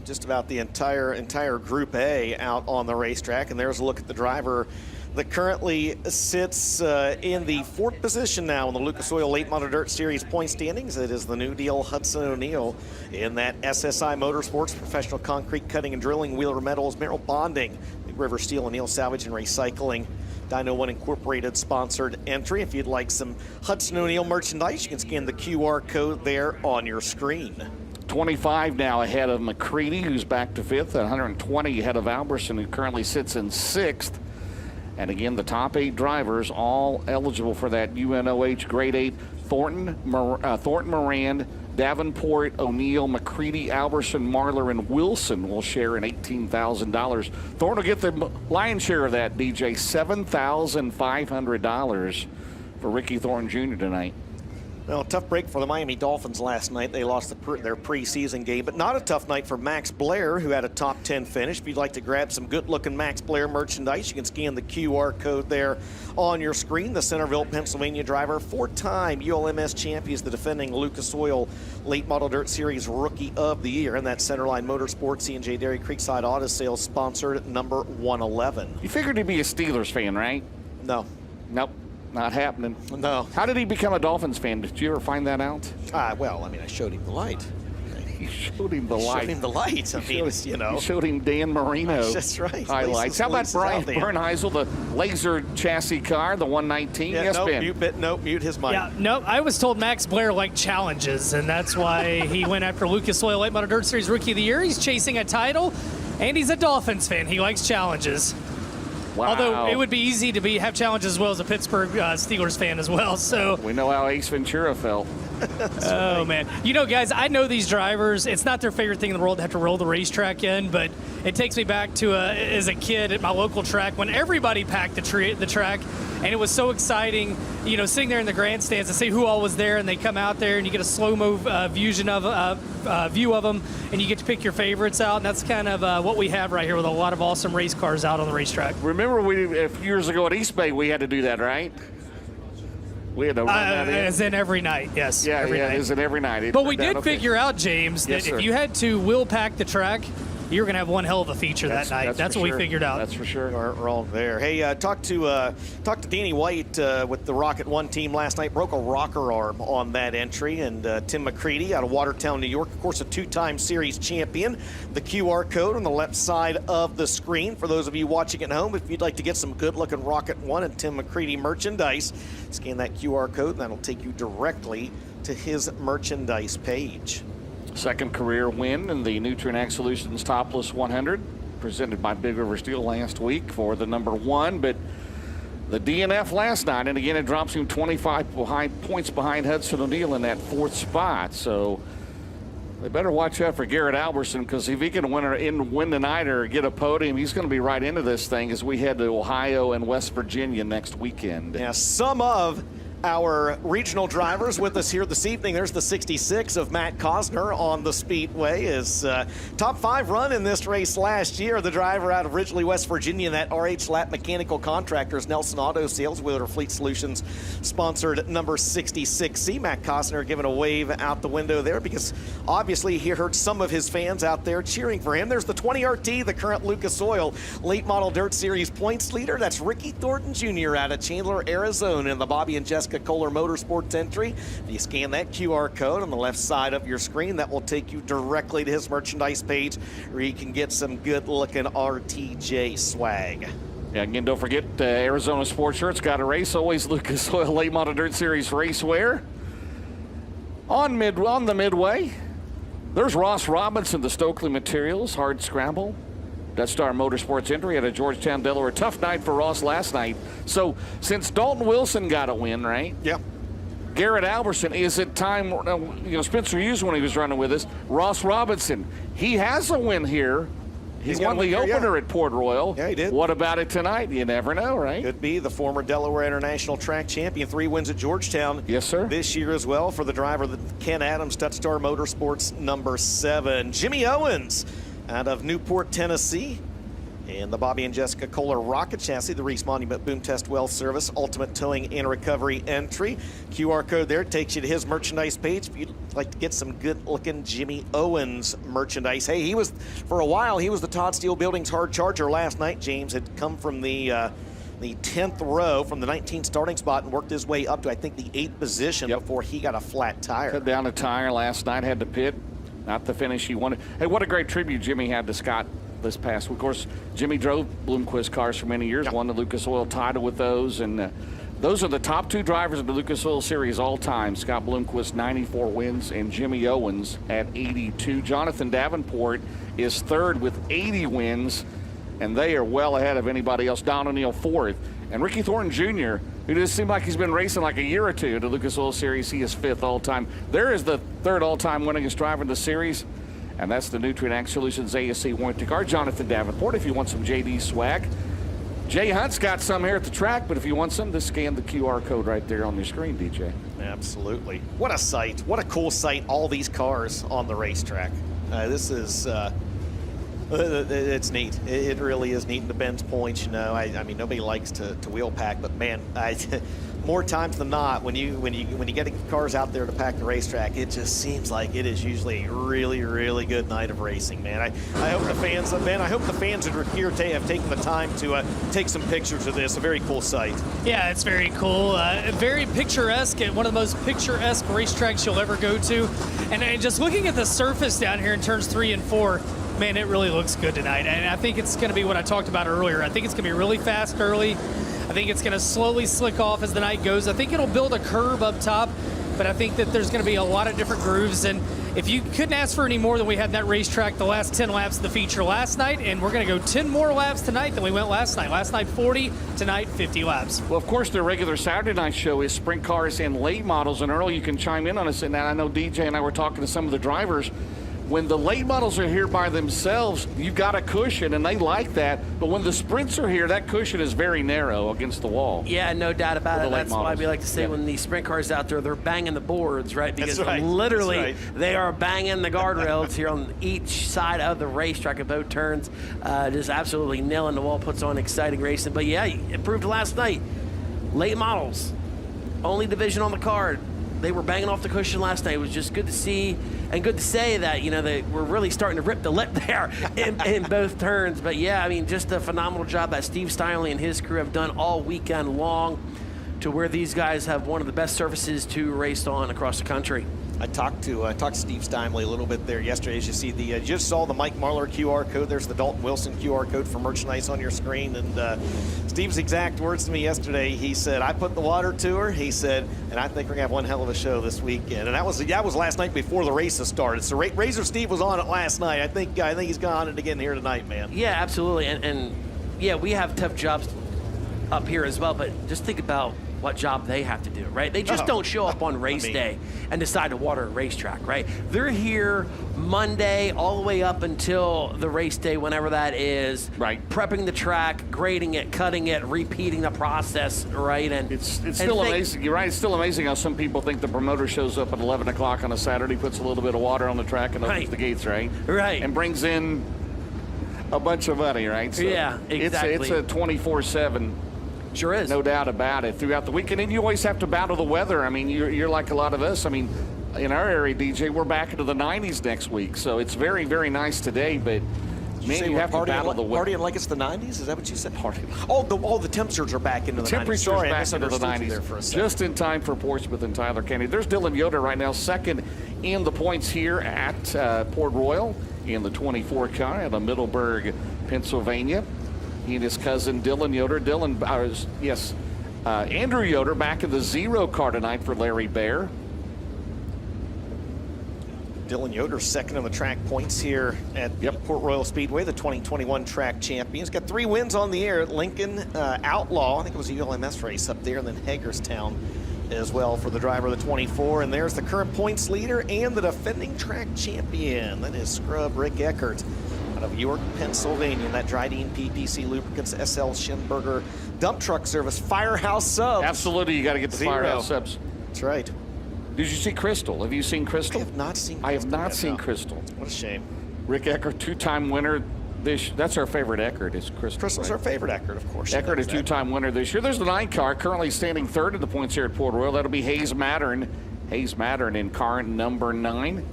just about the entire Group A out on the racetrack, and there's a look at the driver that currently sits in the 4th position now in the Lucas Oil Late Model Dirt Series point standings. It is the New Deal Hudson O'Neal in that SSI Motorsports, Professional Concrete Cutting and Drilling, Wheeler Metals, Merrill Bonding, Big River Steel, O'Neal Salvage and Recycling, Dyno One Incorporated sponsored entry. If you'd like some Hudson O'Neal merchandise, you can scan the QR code there on your screen. 25 now ahead of McCready, who's back to 5th, 120 ahead of Alberson, who currently sits in 6th. And again, the top 8 drivers all eligible for that UNOH Grade 8. Thornton, Moran, Davenport, O'Neal, McCready, Alberson, Marlar, and Wilson will share in $18,000. Thornton will get the lion's share of that, DJ, $7,500 for Ricky Thornton Jr. tonight. Well, tough break for the Miami Dolphins last night. They lost their preseason game, but not a tough night for Max Blair, who had a top 10 finish. If you'd like to grab some good-looking Max Blair merchandise, you can scan the QR code there on your screen. The Centerville, Pennsylvania driver, 4-time ULMS champion, is the defending Lucas Oil Late Model Dirt Series Rookie of the Year, and that Centerline Motorsports C&J Dairy Creekside Auto Sales sponsored at number 111. You figured he'd be a Steelers fan, right? No. Nope. Not happening. No. How did he become a Dolphins fan? Did you ever find that out? Well, I mean, I showed him the light. You showed him the light. Showed him the light. I mean, you know. You showed him Dan Marino. That's right. Highlights. How about Brian Bernheisel, the laser chassis car, the 119? Yeah, yes, Ben. Mute his mic. Yeah, no, I was told Max Blair liked challenges, and that's why he went after Lucas Oil Late Model Dirt Series Rookie of the Year. He's chasing a title, and he's a Dolphins fan. He likes challenges. Wow. Although it would be easy to have challenges as well as a Pittsburgh Steelers fan as well. So we know how Ace Ventura felt. Oh, man. You know, guys, I know these drivers. It's not their favorite thing in the world to have to roll the racetrack in, but it takes me back to as a kid at my local track when everybody packed the track, and it was so exciting, you know, sitting there in the grandstands to see who all was there, and they come out there, and you get a slow-mo view of them, and you get to pick your favorites out, and that's kind of what we have right here with a lot of awesome race cars out on the racetrack. Remember a few years ago at East Bay, we had to do that, right? We had to run that in. As in every night, yes. Yeah, every night. as in every night. But we did figure out, James, that yes, if you had to wheel pack the track, you were going to have one hell of a feature that night. That's what we figured out. That's for sure. We're all there. Hey, talked to Danny White with the Rocket One team last night. Broke a rocker arm on that entry. And Tim McCready out of Watertown, New York, of course, a 2-time series champion. The QR code on the left side of the screen for those of you watching at home. If you'd like to get some good-looking Rocket One and Tim McCready merchandise, scan that QR code, and that'll take you directly to his merchandise page. Second career win in the Nutrien Ag Solutions Topless 100, presented by Big River Steel last week for the number 1. But the DNF last night, and again, it drops him 25 points behind Hudson O'Neal in that 4th spot. So they better watch out for Garrett Alberson, because if he can win tonight or get a podium, he's going to be right into this thing as we head to Ohio and West Virginia next weekend. Yeah, some of our regional drivers with us here this evening. There's the 66 of Matt Cosner on the Speedway. His top 5 run in this race last year. The driver out of Ridgely, West Virginia, that RH Lap Mechanical Contractors, Nelson Auto Sales, Wheeler Fleet Solutions, sponsored number 66C. Matt Cosner giving a wave out the window there because obviously he heard some of his fans out there cheering for him. There's the 20RT, the current Lucas Oil Late Model Dirt Series points leader. That's Ricky Thornton Jr. out of Chandler, Arizona, in the Bobby and Jessica Jessica Kohler Motorsports entry. If you scan that QR code on the left side of your screen, that will take you directly to his merchandise page where you can get some good-looking RTJ swag. Yeah, again, don't forget Arizona Sports Shirts. Got a race. Always Lucas Oil Late Model Dirt Series racewear. On the midway, there's Ross Robinson, the Stokely Materials, hard scramble. Death Star Motorsports entry at a Georgetown, Delaware. Tough night for Ross last night. So since Dalton Wilson got a win, right? Yeah. Garrett Alberson, is it time? Spencer Hughes when he was running with us. Ross Robinson, he has a win here. He won the opener at Port Royal. Yeah, he did. What about it tonight? You never know, right? Could be the former Delaware International Track Champion. 3 wins at Georgetown. Yes, sir. This year as well for the driver, Ken Adams, Death Star Motorsports number 7. Jimmy Owens out of Newport, Tennessee. And the Bobby and Jessica Kohler rocket chassis, the Reese Monument Boom Test Well Service, Ultimate Towing and Recovery entry. QR code there takes you to his merchandise page if you'd like to get some good-looking Jimmy Owens merchandise. Hey, he was, for a while, he was the Todd Steele Buildings hard charger last night. James had come from the 10th row from the 19th starting spot and worked his way up to, I think, the 8th position before he got a flat tire. Cut down a tire last night, had to pit. Not the finish he wanted. Hey, what a great tribute Jimmy had to Scott this past week. Of course, Jimmy drove Bloomquist cars for many years, won the Lucas Oil title with those, and those are the top 2 drivers of the Lucas Oil Series all time. Scott Bloomquist, 94 wins, and Jimmy Owens at 82. Jonathan Davenport is 3rd with 80 wins, and they are well ahead of anybody else. Don O'Neill, 4th. And Ricky Thornton Jr., who does seem like he's been racing like a year or two to Lucas Oil Series, he is 5th all-time. There is the 3rd all-time winningest driver in the series, and that's the Nutrient Ag Solutions ASC warranty car, Jonathan Davenport. If you want some JD swag, Jay Hunt's got some here at the track, but if you want some, just scan the QR code right there on your screen, DJ. Absolutely. What a sight. What a cool sight, all these cars on the racetrack. This is... it's neat. It really is neat. And to Ben's point, I mean, nobody likes to wheel pack, but man, more times than not, when you get cars out there to pack the racetrack, it just seems like it is usually a really, really good night of racing, man. I hope the fans, Ben, I hope the fans that are here have taken the time to take some pictures of this. A very cool sight. Yeah, it's very cool. Very picturesque. One of the most picturesque racetracks you'll ever go to. And just looking at the surface down here in turns 3 and 4, man, it really looks good tonight. And I think it's going to be what I talked about earlier. I think it's going to be really fast early. I think it's going to slowly slick off as the night goes. I think it'll build a curve up top, but I think that there's going to be a lot of different grooves. And if you couldn't ask for any more than we had in that racetrack the last 10 laps of the feature last night, and we're going to go 10 more laps tonight than we went last night. Last night 40, tonight 50 laps. Well, of course, their regular Saturday night show is sprint cars and late models. And Earl, you can chime in on us. And I know DJ and I were talking to some of the drivers. When the late models are here by themselves, you've got a cushion, and they like that. But when the sprints are here, that cushion is very narrow against the wall. Yeah, no doubt about it. That's why we like to say when these sprint cars out there, they're banging the boards, right? Because literally they are banging the guardrails here on each side of the racetrack at both turns. Just absolutely nailing the wall, puts on exciting racing. But yeah, it proved last night. Late models, only division on the card. They were banging off the cushion last night. It was just good to see and good to say that, they were really starting to rip the lip there in both turns. But yeah, I mean, just a phenomenal job that Steve Steinley and his crew have done all weekend long to where these guys have one of the best surfaces to race on across the country. I talked to Steve Steinley a little bit there yesterday. As you see, you just saw the Mike Marlar QR code. There's the Dalton Wilson QR code for merchandise on your screen. And Steve's exact words to me yesterday, he said, I put the water to her. He said, and I think we're gonna have one hell of a show this weekend. And that was last night before the races started. So Razor Steve was on it last night. I think he's gone on it again here tonight, man. Yeah, absolutely. And yeah, we have tough jobs up here as well. But just think about what job they have to do, right? They just don't show up on race day and decide to water a racetrack, right? They're here Monday all the way up until the race day, whenever that is. Right. Prepping the track, grading it, cutting it, repeating the process, right? And it's still amazing. You're right. It's still amazing how some people think the promoter shows up at 11 o'clock on a Saturday, puts a little bit of water on the track and opens the gates, right? Right. And brings in a bunch of money, right? So yeah, exactly. It's a 24/7. Sure is. No doubt about it. Throughout the weekend, and you always have to battle the weather. I mean, you're like a lot of us. I mean, in our area, DJ, we're back into the 90s next week, so it's very, very nice today. But Man, you have to battle the wind. Partying like it's the 90s? Is that what you said? Partying. Oh, the temperatures are back into the 90s. Temperatures Sorry, I back into the misunderstood you 90s. there for a second. Just in time for Portsmouth and Tyler Kennedy. There's Dylan Yoder right now, second in the points here at Port Royal in the 24 car out of Middleburg, Pennsylvania. He and his cousin Dylan Yoder. Andrew Yoder back in the 0 car tonight for Larry Bear. Dylan Yoder second on the track points here at the Port Royal Speedway, the 2021 track champion. He's got 3 wins on the air at Lincoln, Outlaw, I think it was a ULMS race up there, and then Hagerstown as well for the driver of the 24. And there's the current points leader and the defending track champion. That is scrub Rick Eckert out of York, Pennsylvania. And that Dryden PPC Lubricants SL Schimberger dump truck service, Firehouse Subs. Absolutely, you got to get the 0. Firehouse Subs. That's right. Did you see Crystal? Have you seen Crystal? I have not seen Crystal. I have not yet, seen no. Crystal. What a shame. Rick Eckert, 2-time winner. That's our favorite Eckert, is Crystal. Crystal's right? our favorite Eckert, of course. Eckert, a 2-time winner this year. There's the 9 car, currently standing 3rd in the points here at Port Royal. That'll be Hayes Mattern. Hayes Mattern in car number 9.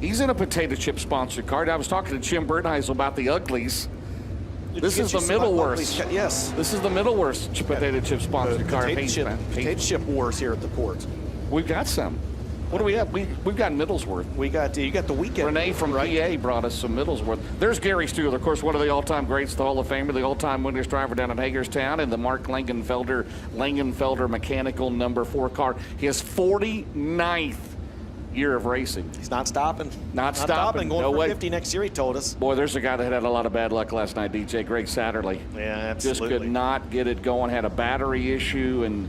He's in a potato chip sponsored car. I was talking to Jim Bernheisel about the Uglies. This is the Middleworth. Yes. This is the Middleworth potato chip sponsored car. Potato chip wars here at the port. We've got some. What do we have? We've got Middlesworth. You got the weekend. Renee from PA brought us some Middlesworth. There's Gary Stuhler, of course, one of the all-time greats, the Hall of Famer, the all-time winners driver down at Hagerstown, and the Mark Langenfelder Mechanical number 4 car. His 49th year of racing. He's not stopping. Not stopping. Going no for way. 50 next year, he told us. Boy, there's a guy that had a lot of bad luck last night, DJ, Greg Satterley. Yeah, absolutely. Just could not get it going, had a battery issue, and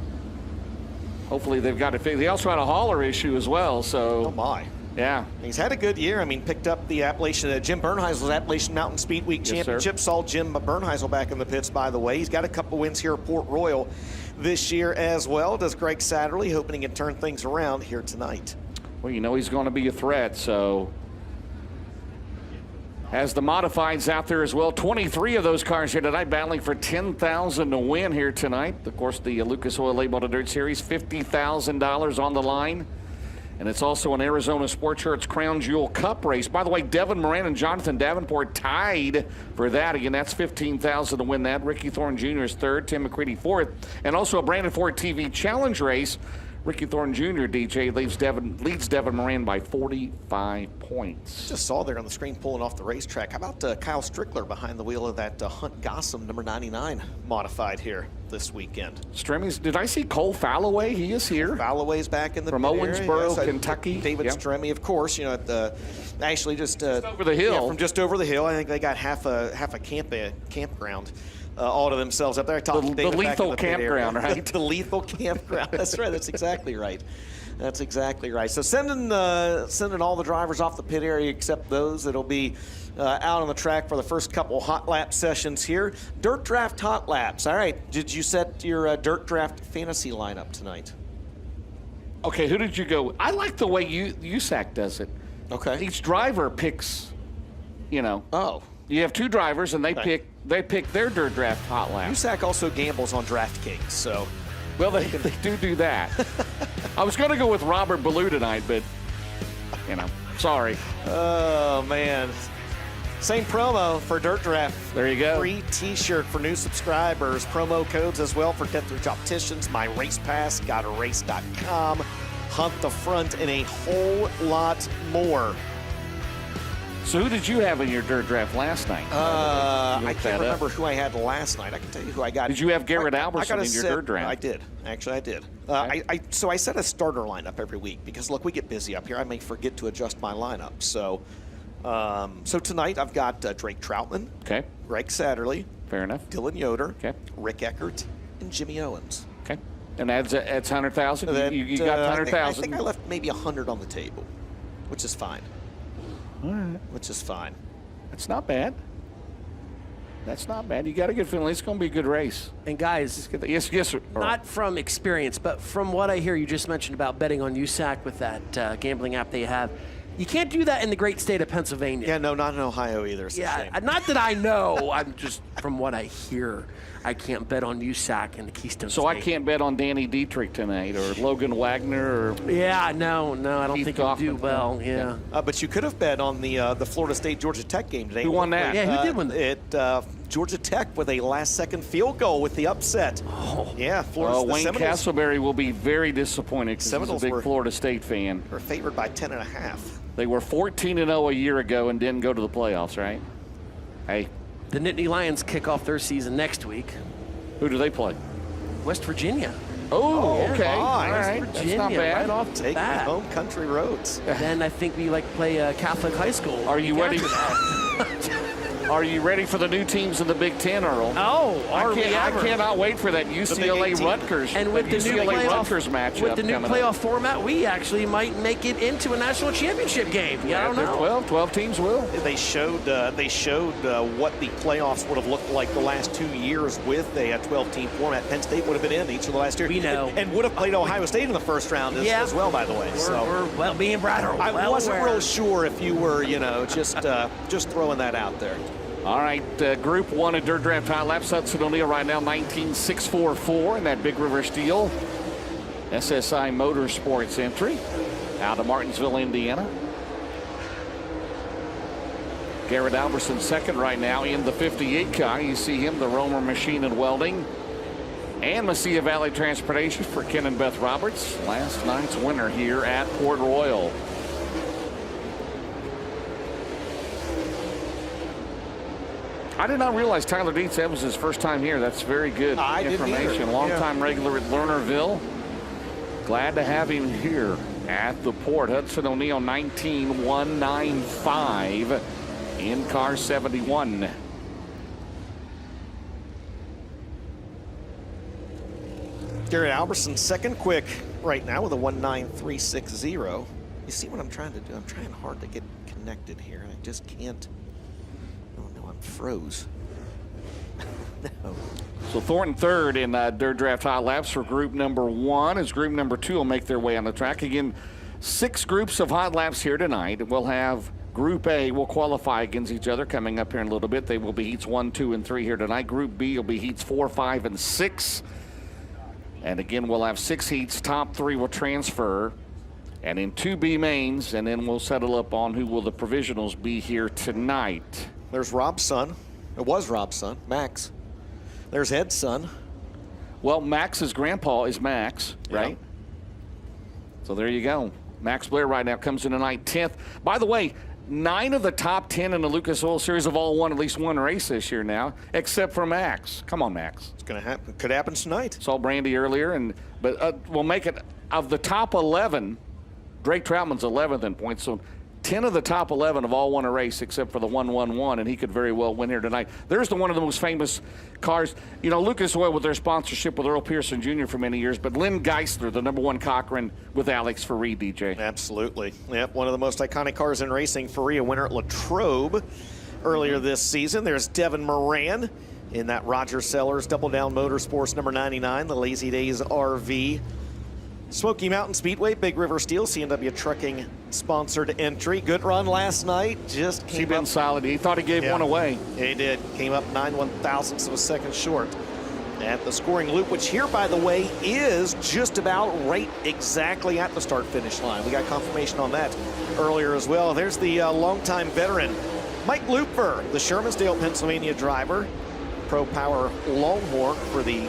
hopefully they've got it fixed. He also had a hauler issue as well, so. Oh, my. Yeah. He's had a good year. I mean, picked up the Appalachian, Jim Bernheisel's Appalachian Mountain Speed Week Championship. Sir. Saw Jim Bernheisel back in the pits, by the way. He's got a couple wins here at Port Royal this year as well. Does Greg Satterley, hoping he can turn things around here tonight. Well, you know he's going to be a threat, so. As the modifieds out there as well, 23 of those cars here tonight battling for $10,000 to win here tonight. Of course, the Lucas Oil Label Dirt Series, $50,000 on the line. And it's also an Arizona Sports Shirts Crown Jewel Cup race. By the way, Devin Moran and Jonathan Davenport tied for that. Again, that's $15,000 to win that. Ricky Thorne Jr. is 3rd, Tim McCready 4th. And also a Brandon Ford TV Challenge race. Ricky Thorne Jr., DJ, leads Devin Moran by 45 points. Just saw there on the screen pulling off the racetrack. How about Kyle Strickler behind the wheel of that Hunt Gossam number 99 modified here this weekend? Stremmy's, did I see Cole Falloway? He is here. Falloway's back in the from Owensboro, Kentucky. David Stremme, of course, you know, at the actually just over the hill. Yeah, from just over the hill. I think they got half a campground. All to themselves up there. I talked to David the lethal campground, right? The lethal campground. That's right. That's exactly right. That's exactly right. So sending all the drivers off the pit area except those that'll be out on the track for the first couple hot lap sessions here. Dirt Draft hot laps. All right. Did you set your Dirt Draft fantasy lineup tonight? Okay. Who did you go? I like the way USAC does it. Okay. Each driver picks. You know. Oh. You have 2 drivers and they pick their Dirt Draft hot lap. USAC also gambles on DraftKings, so. Well, they do that. I was going to go with Robert Ballou tonight, but, you know, sorry. Oh, man. Same promo for Dirt Draft. There you go. Free T-shirt for new subscribers. Promo codes as well for Death Ridge Opticians, My Race Pass, GottaRace.com, Hunt the Front, and a whole lot more. So who did you have in your Dirt Draft last night? I can't remember who I had last night. I can tell you who I got. Did you have Garrett Albertson in your Dirt Draft? I did. Actually, I did. So I set a starter lineup every week because, look, we get busy up here. I may forget to adjust my lineup. So tonight I've got Drake Troutman. Okay. Greg Satterley. Fair enough. Dylan Yoder. Okay. Rick Eckert. And Jimmy Owens. Okay. And that's 100,000? You got 100,000? I think I left maybe 100 on the table, which is fine. All right. Which is fine. That's not bad. That's not bad. You got a good feeling it's going to be a good race. And guys, yes, sir. Not from experience, but from what I hear you just mentioned about betting on USAC with that gambling app they have, You can't do that in the great state of Pennsylvania. Yeah, no, not in Ohio either. It's a shame. Not that I know. I'm just, from what I hear, I can't bet on USAC and the Keystone So State. I can't bet on Danny Dietrich tonight or Logan Wagner or no, I don't Keith think he'll do Goffman. well. Yeah. But you could have bet on the Florida State-Georgia Tech game today. Who won that? Yeah, who did win that? Georgia Tech with a last-second field goal with the upset. Oh. Yeah, Florida. Wayne Castleberry will be very disappointed because he's a big Florida State fan. We're favored by 10.5. They were 14-0 a year ago and didn't go to the playoffs, right? Hey. The Nittany Lions kick off their season next week. Who do they play? West Virginia. Oh, yeah, okay. nice. All right. West That's Virginia, not bad. right off the Taking bat. home country roads. Then I think we play Catholic high school. Are you ready? after that. Are you ready for the new teams in the Big Ten, Earl? Oh, are we I ever? cannot wait for that UCLA Rutgers. And with the new UCLA playoff, Rutgers matchup with the new coming playoff up. format, we actually might make it into a national championship game. Yeah, I don't know. 12 teams will. They showed what the playoffs would have looked like the last 2 years with a 12-team format. Penn State would have been in each of the last years. We know. And would have played Ohio State in the first round as well, by the way. Me and Brad are well I wasn't aware. real sure if you were, just throwing that out there. All right, Group 1 at Dirt Draft High Laps. Hudson O'Neill right now 19.644 in that Big River Steel SSI Motorsports entry out of Martinsville, Indiana. Garrett Alberson second right now in the 58 car. You see him, the Romer Machine and Welding. And Mesilla Valley Transportation for Ken and Beth Roberts. Last night's winner here at Port Royal. I did not realize Tyler Dietz, that was his first time here. That's very good information. Long-time regular at Lernerville. Glad to have him here at the Port. Hudson O'Neill 19.195 in car 71. Garrett Alberson second quick right now with a 1.9360. You see what I'm trying to do? I'm trying hard to get connected here. I just can't. Oh no, I'm froze. No. So Thornton third in Dirt Draft High Laps for group number 1 as group number 2 will make their way on the track. Again, 6 groups of hot laps here tonight. We'll have Group A will qualify against each other coming up here in a little bit. They will be heats 1, 2, and 3 here tonight. Group B will be heats 4, 5, and 6. And again, we'll have 6 heats. Top 3 will transfer. And in 2B mains, and then we'll settle up on who will the provisionals be here tonight. There's Rob's son. It was Rob's son, Max. There's Ed's son. Well, Max's grandpa is Max, right? So there you go. Max Blair right now comes in tonight 10th. By the way, 9 of the top 10 in the Lucas Oil Series have all won at least one race this year now, except for Max. Come on, Max. It's going to happen. Could happen tonight. Saw Brandy earlier, but we'll make it of the top 11. Drake Troutman's 11th in points, so 10 of the top 11 have all won a race except for the 1-1-1, and he could very well win here tonight. There's one of the most famous cars. You know, Lucas Oil with their sponsorship with Earl Pearson Jr. for many years, but Lynn Geisler, the #1 Cochran with Alex Ferree, DJ. Absolutely. Yep, one of the most iconic cars in racing. Ferree, a winner at Latrobe earlier this season. There's Devin Moran in that Roger Sellers Double Down Motorsports #99, the Lazy Days RV. Smoky Mountain Speedway, Big River Steel, CNW Trucking sponsored entry. Good run last night. Just came been solid. He thought he gave one away. He did. Came up 9/1,000ths of a second short at the scoring loop, which here, by the way, is just about right exactly at the start-finish line. We got confirmation on that earlier as well. There's the longtime veteran, Mike Looper, the Shermansdale, Pennsylvania driver. Pro Power Longhorn for the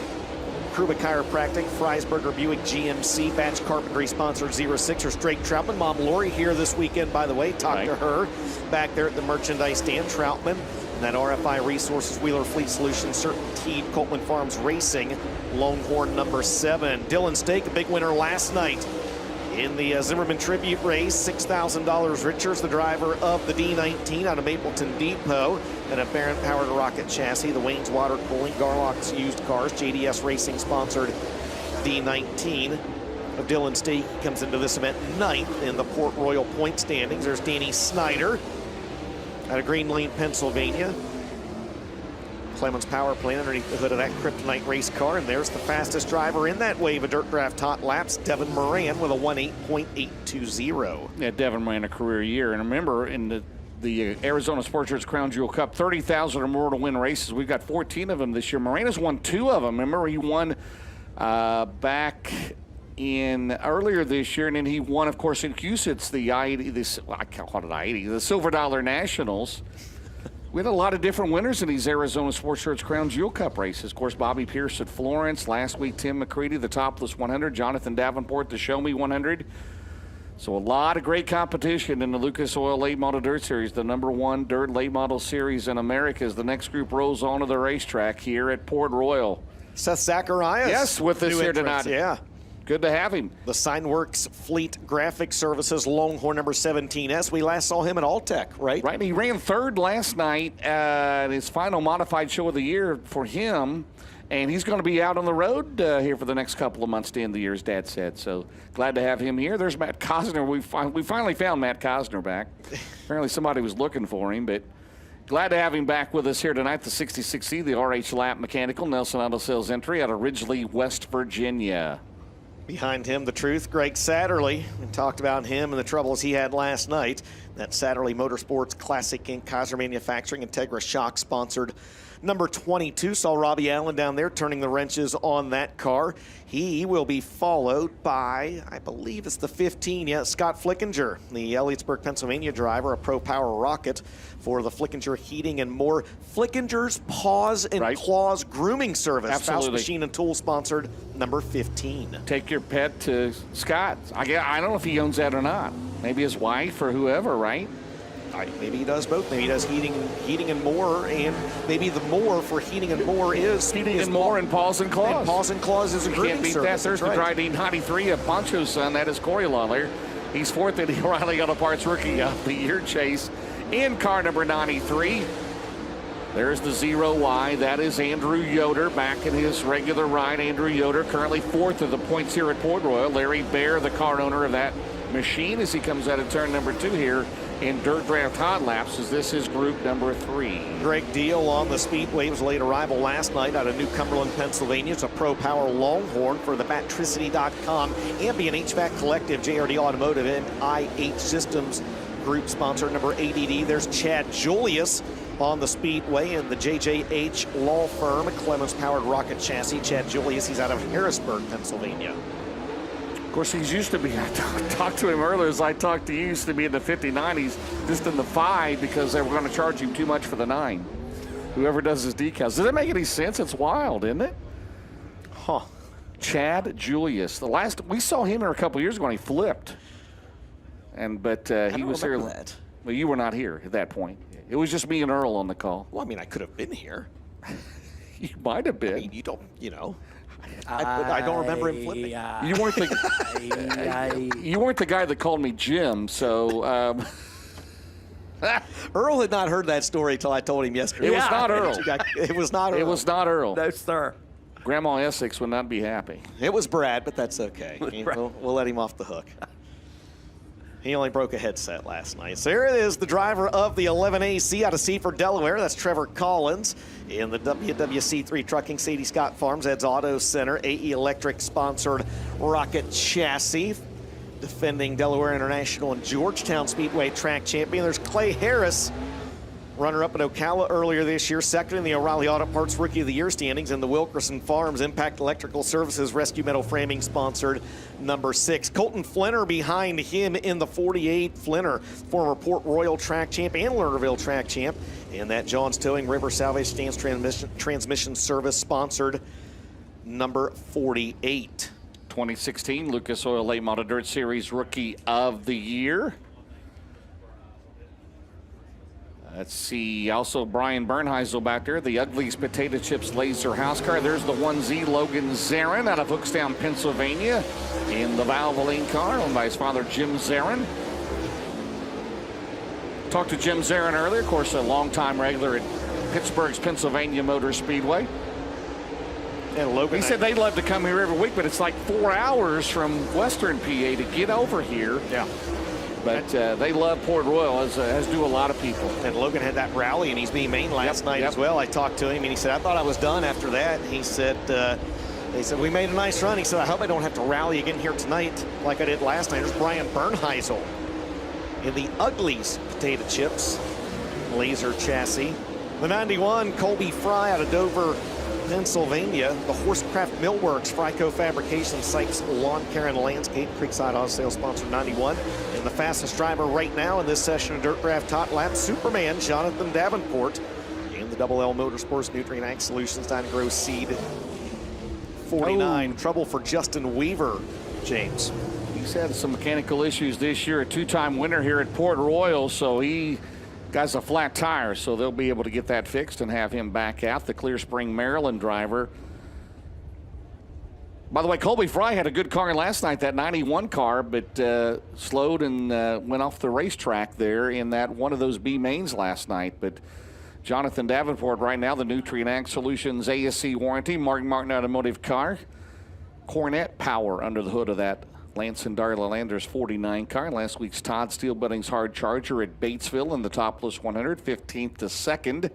Kruba Chiropractic, Freisberger Buick GMC, Batch Carpentry sponsored 06ers. Drake Troutman, Mom Lori here this weekend, by the way. Talked to her back there at the merchandise stand. Troutman and that RFI Resources, Wheeler Fleet Solutions, Certainty, Copeland Farms Racing, Longhorn #7. Dylan Stake, a big winner last night in the Zimmerman Tribute race. $6,000 Richards, the driver of the D19 out of Mapleton Depot, and a Barron-powered rocket chassis. The Wayne's Water Cooling, Garlock's Used Cars, JDS Racing sponsored D19 of Dylan Stake comes into this event 9th in the Port Royal point standings. There's Danny Snyder out of Green Lane, Pennsylvania. Clemens power plant underneath the hood of that Kryptonite race car. And there's the fastest driver in that wave of dirt draft hot laps, Devin Moran, with a 1:8.820. Yeah, Devin ran a career year. And remember, in the Arizona Sports Shirts Crown Jewel Cup, 30,000 or more to win races. We've got 14 of them this year. Moran won 2 of them. Remember, he won back in earlier this year, and then he won, of course, in Cusitz, the I-80, I call it I-80, the Silver Dollar Nationals. We had a lot of different winners in these Arizona Sports Shirts Crown Jewel Cup races. Of course, Bobby Pierce at Florence. Last week, Tim McCready, the Topless 100. Jonathan Davenport, the Show Me 100. So a lot of great competition in the Lucas Oil Late Model Dirt Series, the #1 dirt late model series in America, as the next group rolls onto the racetrack here at Port Royal. Seth Zacharias. Yes, with us here tonight. Yeah. Good to have him. The Signworks Fleet Graphic Services Longhorn number 17S. We last saw him at Alltech, right? Right. He ran 3rd last night at his final modified show of the year for him. And he's going to be out on the road here for the next couple of months to end the year, as Dad said. So glad to have him here. There's Matt Cosner. We finally found Matt Cosner back. Apparently somebody was looking for him, but glad to have him back with us here tonight. The 66C, the RH Lap Mechanical, Nelson Auto Sales entry out of Ridgely, West Virginia. Behind him, the truth, Greg Satterley. We talked about him and the troubles he had last night. That Satterley Motorsports Classic Inc. Kaiser Manufacturing Integra Shock sponsored number 22. Saw Robbie Allen down there turning the wrenches on that car. He will be followed by, I believe it's the 15, Scott Flickinger, the Elliotsburg, Pennsylvania driver, a Pro Power Rocket for the Flickinger Heating and More. Flickinger's Paws and Claws Grooming Service. Absolutely. Faust Machine and Tool sponsored number 15. Take your pet to Scott. I don't know if he owns that or not. Maybe his wife or whoever, right? Maybe he does both. Maybe he does heating and more, and maybe the more for heating and more is Heating and More and Paws and Claws. And Paws and Claws is a grooming can't beat service. that. There's the Dry 93 of Poncho's son. That is Corey Lawler. He's 4th in the O'Reilly Auto Parts Rookie of the Year chase in car number 93. There's the 0Y. That is Andrew Yoder back in his regular ride. Andrew Yoder currently 4th of the points here at Port Royal. Larry Bear, the car owner of that machine, as he comes out of turn number 2 here in Dirt Draft Hot Laps, as this is group number 3. Greg Deal on the Speedway was late arrival last night out of New Cumberland, Pennsylvania. It's a Pro Power Longhorn for the Batricity.com, Ambient HVAC Collective, JRD Automotive, and IH Systems Group sponsor number 80D. There's Chad Julius on the Speedway and the JJH Law Firm, Clemens Powered Rocket Chassis. Chad Julius, he's out of Harrisburg, Pennsylvania. Of course, he's used to be, I talked to him earlier as I talked to you, used to be in the 59. He's just in the 5 because they were going to charge him too much for the 9. Whoever does his decals. Does that make any sense? It's wild, isn't it? Huh. Chad Julius. We saw him here a couple years ago and he flipped. But he was here. That. Well, you were not here at that point. It was just me and Earl on the call. Well, I mean, I could have been here. You might have been. I mean, I don't remember him flipping. You weren't you weren't the guy that called me Jim, so. Earl had not heard that story until I told him yesterday. It was not Earl. It was not Earl. It was not Earl. No, sir. Grandma Essex would not be happy. It was Brad, but that's okay. We'll let him off the hook. He only broke a headset last night. So here it is, the driver of the 11AC out of Seaford, Delaware. That's Trevor Collins in the WWC3 Trucking, Sadie Scott Farms, Ed's Auto Center, AE Electric sponsored Rocket Chassis. Defending Delaware International and Georgetown Speedway track champion. There's Clay Harris, runner-up at Ocala earlier this year, second in the O'Reilly Auto Parts Rookie of the Year standings, and the Wilkerson Farms Impact Electrical Services Rescue Metal Framing sponsored number 6. Colton Flinner behind him in the 48. Flinner, former Port Royal track champ and Lernerville track champ, and that Johns Towing River Salvage Stands Transmission Service sponsored number 48. 2016 Lucas Oil Late Model Dirt Series Rookie of the Year. Let's see, also Brian Bernheisel back there, the Uglies Potato Chips Laser House Car. There's the 1Z Logan Zarin out of Hookstown, Pennsylvania, in the Valvoline car, owned by his father, Jim Zarin. Talked to Jim Zarin earlier, of course, a longtime regular at Pittsburgh's Pennsylvania Motor Speedway. And Logan, he said they'd love to come here every week, but it's like 4 hours from Western PA to get over here. Yeah. But they love Port Royal, as do a lot of people. And Logan had that rally in East B Main last night as well. I talked to him, and he said, I thought I was done after that. He said, we made a nice run. He said, I hope I don't have to rally again here tonight like I did last night. There's Brian Bernheisel in the Uglies potato chips laser chassis. The 91, Colby Fry out of Dover, Pennsylvania. The Horsecraft Millworks, Fryco Fabrication, Sykes Lawn Care and Landscape, Creekside Auto Sales sponsor 91. And the fastest driver right now in this session of Dirt Draft Hot Lap, Superman Jonathan Davenport. And the Double L Motorsports Nutrient Ag Solutions Diamond Grove Seed 49. Trouble for Justin Weaver, James. He's had some mechanical issues this year, a two-time winner here at Port Royal, so he got a flat tire, so they'll be able to get that fixed and have him back out, the Clear Spring, Maryland driver. By the way, Colby Fry had a good car last night, that 91 car, but slowed and went off the racetrack there in that one of those B mains last night. But Jonathan Davenport right now, the Nutrient Ag Solutions ASC warranty, Martin Automotive car, Cornet power under the hood of that Lance and Darla Landers 49 car. Last week's Todd Steel Budding's Hard Charger at Batesville in the Topless 100, 15th to 2nd.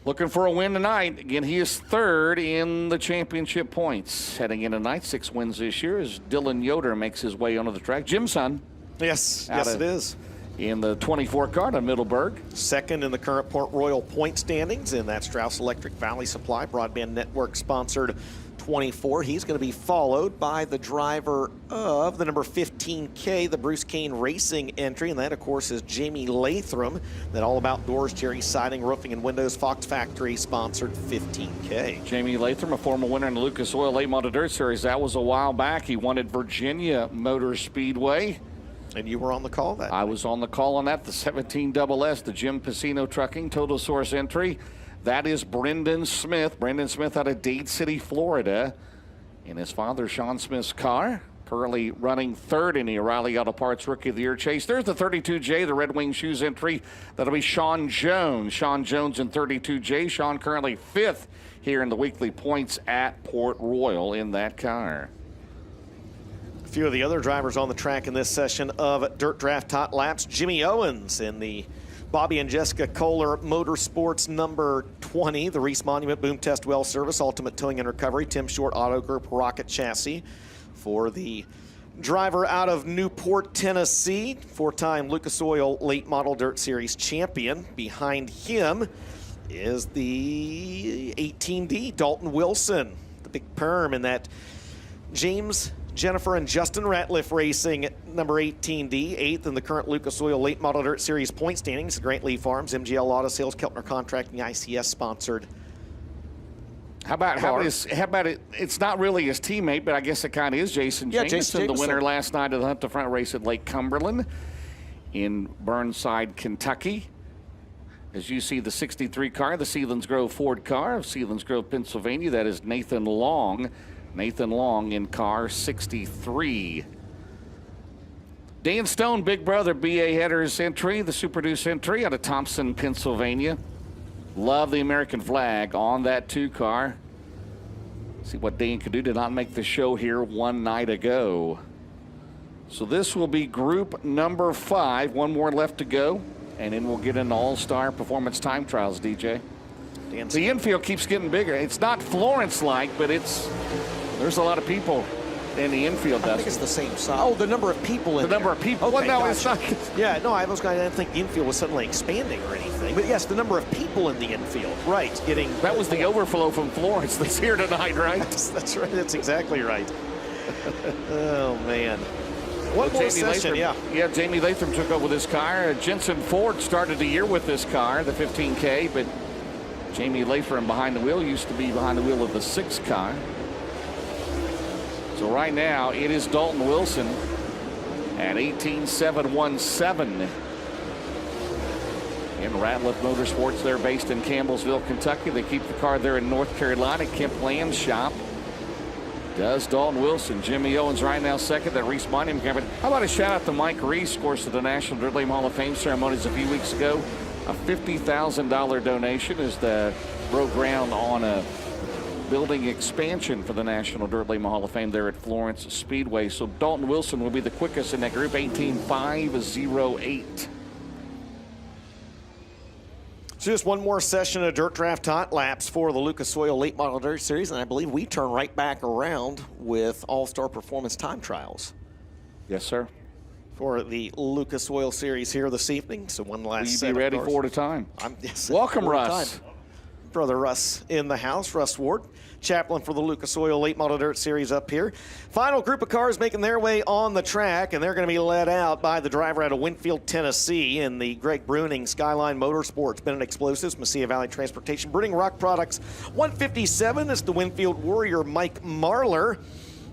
Looking for a win tonight. Again, he is third in the championship points. Heading in tonight, 6 wins this year as Dylan Yoder makes his way onto the track. Jim's son. Yes, it is. In the 24 car to Middleburg. Second in the current Port Royal point standings in that Strauss Electric Valley Supply Broadband Network sponsored 24. He's going to be followed by the driver of the number 15K, the Bruce Kane Racing entry, and that, of course, is Jamie Latham. That All About Doors, Jerry Siding, Roofing and Windows, Fox Factory sponsored 15K. Jamie Latham, a former winner in the Lucas Oil Late Model Dirt Series. That was a while back. He won at Virginia Motor Speedway. And you were on the call that I was on the call on that. The 17 SS, the Jim Piscino Trucking Total Source entry. That is Brendan Smith. Brendan Smith out of Dade City, Florida. In his father, Sean Smith's car. Currently running third in the O'Reilly Auto Parts Rookie of the Year chase. There's the 32J, the Red Wing Shoes entry. That'll be Sean Jones. Sean Jones in 32J. Sean currently fifth here in the weekly points at Port Royal in that car. A few of the other drivers on the track in this session of Dirt Draft Hot Laps. Jimmy Owens in the Bobby and Jessica Kohler Motorsports number 20, the Reese Monument Boom Test Well Service, Ultimate Towing and Recovery, Tim Short Auto Group Rocket Chassis. For the driver out of Newport, Tennessee, four-time Lucas Oil Late Model Dirt Series champion. Behind him is the 18D, Dalton Wilson, the big perm in that James, Jennifer, and Justin Ratliff Racing number 18D, 8th in the current Lucas Oil Late Model Dirt Series point standings. Grant Lee Farms, MGL Auto Sales, Keltner Contracting, ICS sponsored. How about it? It's not really his teammate, but I guess it kind of is Jason Jameson, the winner last night of the Hunt to Front race at Lake Cumberland in Burnside, Kentucky. As you see the 63 car, the Sealands Grove Ford car of Sealands Grove, Pennsylvania. That is Nathan Long. Nathan Long in car 63. Dan Stone, big brother, BA Headers entry, the Super Deuce entry out of Thompson, Pennsylvania. Love the American flag on that 2 car. See what Dan could do to not make the show here one night ago. So this will be group number 5. One more left to go, and then we'll get into All-Star Performance Time Trials, DJ. The infield keeps getting bigger. It's not Florence-like, but there's a lot of people in the infield. I think it's the same size. Oh, the number of people in the number of people. Okay, well, no, it's not. Yeah, no, I didn't think the infield was suddenly expanding or anything. But yes, the number of people in the infield. Right, That was the overflow from Florence that's here tonight, right? That's right. That's exactly right. Oh, man. One more session, Yeah, Jamie Latham took over this car. Jensen Ford started the year with this car, the 15K, but Jamie Latham behind the wheel used to be behind the wheel of the 6 car. So right now, it is Dalton Wilson at 18.717 in Ratliff Motorsports. They're based in Campbellsville, Kentucky. They keep the car there in North Carolina, Kemp Land Shop. Does Dalton Wilson. Jimmy Owens right now second. That Reese Monument Camping. How about a shout out to Mike Reese, of course, to the National Dirt Lane Hall of Fame ceremonies a few weeks ago. A $50,000 donation as the broke ground on a building expansion for the National Dirt Late Model Hall of Fame there at Florence Speedway. So Dalton Wilson will be the quickest in that group, 18.508. So just one more session of Dirt Draft Hot Laps for the Lucas Oil Late Model Dirt Series, and I believe we turn right back around with All-Star Performance Time Trials. Yes, sir. For the Lucas Oil Series here this evening. So one last set. Will you be ready of for it at time? Yes, welcome, for Russ. time. Brother Russ in the house, Russ Ward, chaplain for the Lucas Oil Late Model Dirt Series up here. Final group of cars making their way on the track, and they're going to be led out by the driver out of Winfield, Tennessee, in the Greg Bruning Skyline Motorsports, Bennett Explosives, Mesilla Valley Transportation, Bruning Rock Products. 157 is the Winfield Warrior, Mike Marlar.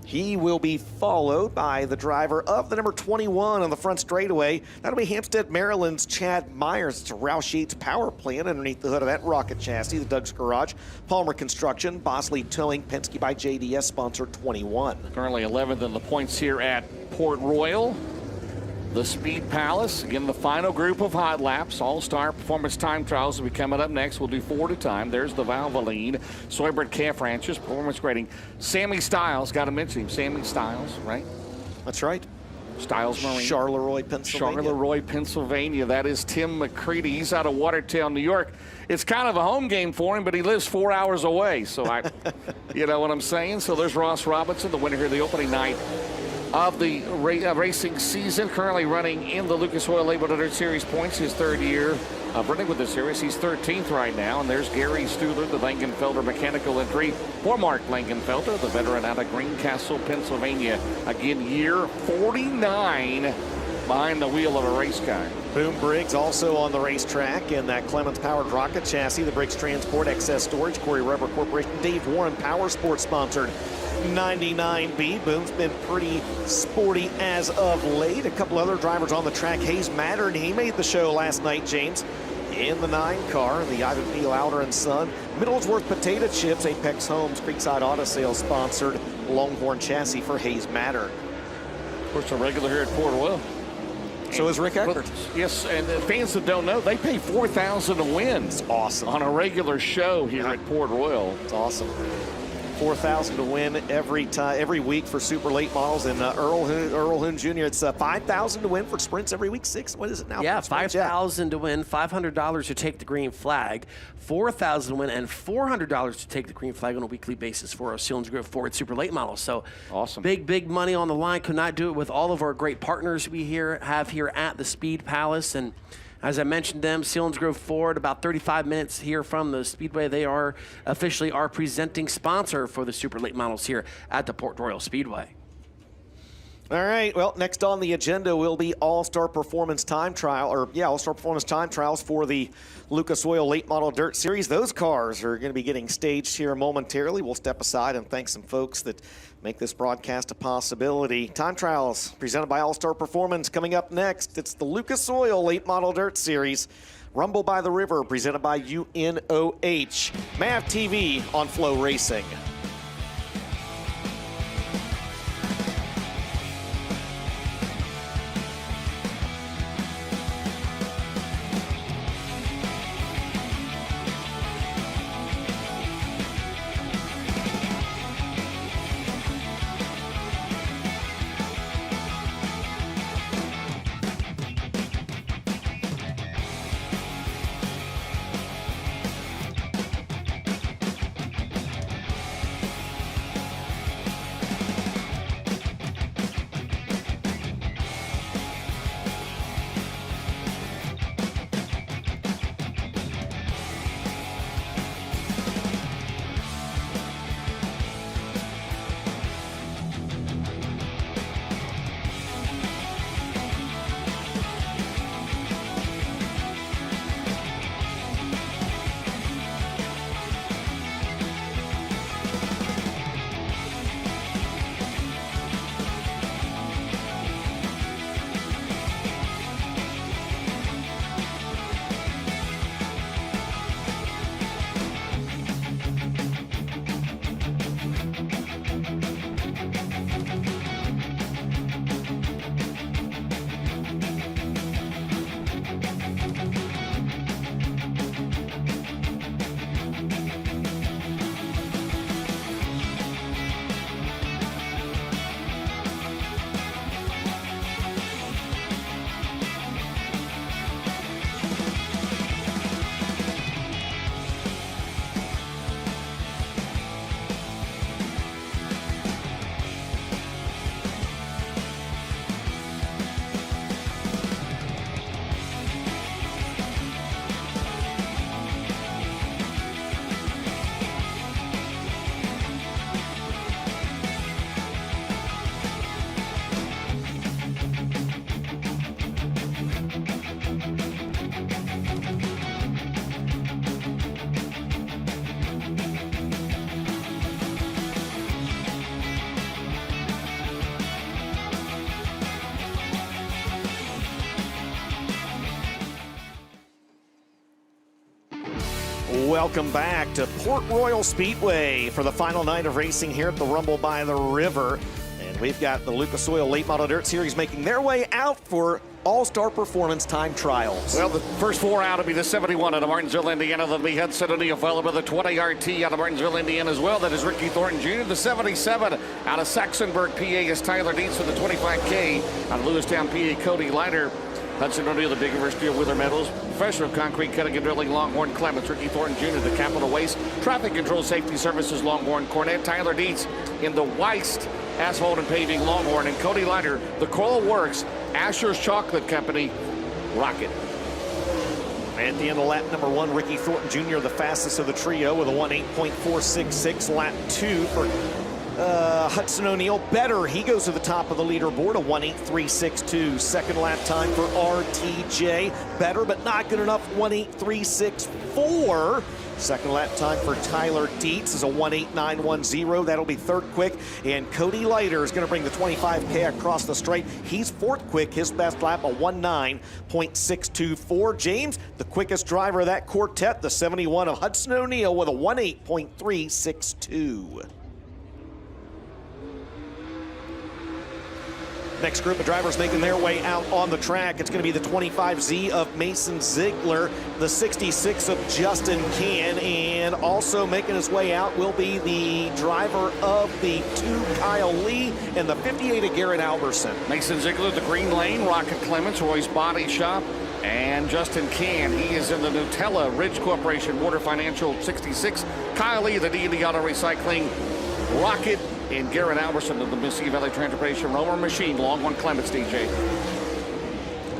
He will be followed by the driver of the number 21 on the front straightaway. That'll be Hampstead, Maryland's Chad Myers. It's a Roush Yates power plant underneath the hood of that rocket chassis, the Doug's Garage. Palmer Construction, Bosley Towing, Penske by JDS, sponsor 21. Currently 11th in the points here at Port Royal. The Speed Palace, again, the final group of hot laps. All-Star Performance Time Trials will be coming up next. We'll do 4 at a time. There's the Valvoline, Soybert Calf Ranches, Performance Grading. Sammy Stiles, got to mention him. Sammy Stiles, right? That's right. Stiles Marine. Charleroi, Pennsylvania. Charleroi, Pennsylvania. That is Tim McCready. He's out of Watertown, New York. It's kind of a home game for him, but he lives 4 hours away. So you know what I'm saying? So there's Ross Robinson, the winner here the opening night of the racing season, currently running in the Lucas Oil Late Model Dirt Series points, his third year of running with the series. He's 13th right now, and there's Gary Stuhler, the Langenfelder mechanical entry for Mark Langenfelder, the veteran out of Greencastle, Pennsylvania. Again, year 49 behind the wheel of a race car. Boom Briggs also on the racetrack in that Clemens powered rocket chassis, the Briggs Transport XS Storage, Corey Rubber Corporation, Dave Warren Power Sports sponsored 99B. Boom's been pretty sporty as of late. A couple other drivers on the track. Hayes Mattern, he made the show last night, James, in the 9 car, the Ivan P. Louder and Son. Middlesworth Potato Chips, Apex Homes, Creekside Auto Sales sponsored Longhorn chassis for Hayes Mattern. Of course, a regular here at Port Royal. So is Rick Eckert. Yes, and the fans that don't know, they pay $4,000 to win. It's awesome. On a regular show here at Port Royal. It's awesome. $4,000 to win every week for super late models, and Earl Hoon Jr. It's $5,000 to win for sprints every week. What is it now? Yeah, $5,000 to win, $500 to take the green flag, $4,000 to win, and $400 to take the green flag on a weekly basis for our Sealands Grove Ford super late models. So awesome, big money on the line. Could not do it with all of our great partners we have here at the Speed Palace. And as I mentioned them, Sealands Grove Ford, about 35 minutes here from the Speedway. They are officially our presenting sponsor for the super late models here at the Port Royal Speedway. All right, well, next on the agenda will be All-Star Performance Time Trial, All-Star Performance Time Trials for the Lucas Oil Late Model Dirt Series. Those cars are going to be getting staged here momentarily. We'll step aside and thank some folks that make this broadcast a possibility. Time Trials presented by All-Star Performance coming up next. It's the Lucas Oil Late Model Dirt Series. Rumble by the River presented by UNOH. MAV TV on FloRacing. Welcome back to Port Royal Speedway for the final night of racing here at the Rumble by the River. And we've got the Lucas Oil Late Model Dirt Series making their way out for All-Star Performance Time Trials. Well, the first four out will be the 71 out of Martinsville, Indiana. That'll be Hudson O'Neal, followed by the 20 RT out of Martinsville, Indiana as well. That is Ricky Thornton Jr. The 77 out of Saxonburg, PA is Tyler Dietz with the 25K. Out of Lewistown, PA, Cody Leiter. Hudson O'Neal, the Big River Steel Wither medals. Professor of Concrete Cutting and Drilling, Longhorn Clements. Ricky Thornton Jr., the Capital Waste. Traffic Control Safety Services, Longhorn Cornette. Tyler Dietz in the Weist Asphalt and Paving, Longhorn. And Cody Leiter, the Coral Works, Asher's Chocolate Company, Rocket. At the end of lap number 1, Ricky Thornton Jr., the fastest of the trio with a 1:8.466. Lap 2 for Hudson O'Neal. Better, he goes to the top of the leaderboard, a 1:8.362. Second lap time for RTJ. Better, but not good enough, 1:8.364. Second lap time for Tyler Dietz is a 1:8.910. That'll be third quick. And Cody Leiter is going to bring the 25K across the straight. He's fourth quick. His best lap, a 1:9.624. James, the quickest driver of that quartet, the 71 of Hudson O'Neal with a 1:8.362. Next group of drivers making their way out on the track. It's going to be the 25Z of Mason Ziegler, the 66 of Justin Can, and also making his way out will be the driver of the 2, Kyle Lee, and the 58 of Garrett Alberson. Mason Ziegler, the Green Lane, Rocket Clements, Roy's Body Shop, and Justin Can. He is in the Nutella Ridge Corporation, Water Financial 66. Kyle Lee, the D&D Auto Recycling, Rocket, and Garrett Alberson of the Mississippi Valley Transportation Roller Machine, Longhorn Clements, DJ.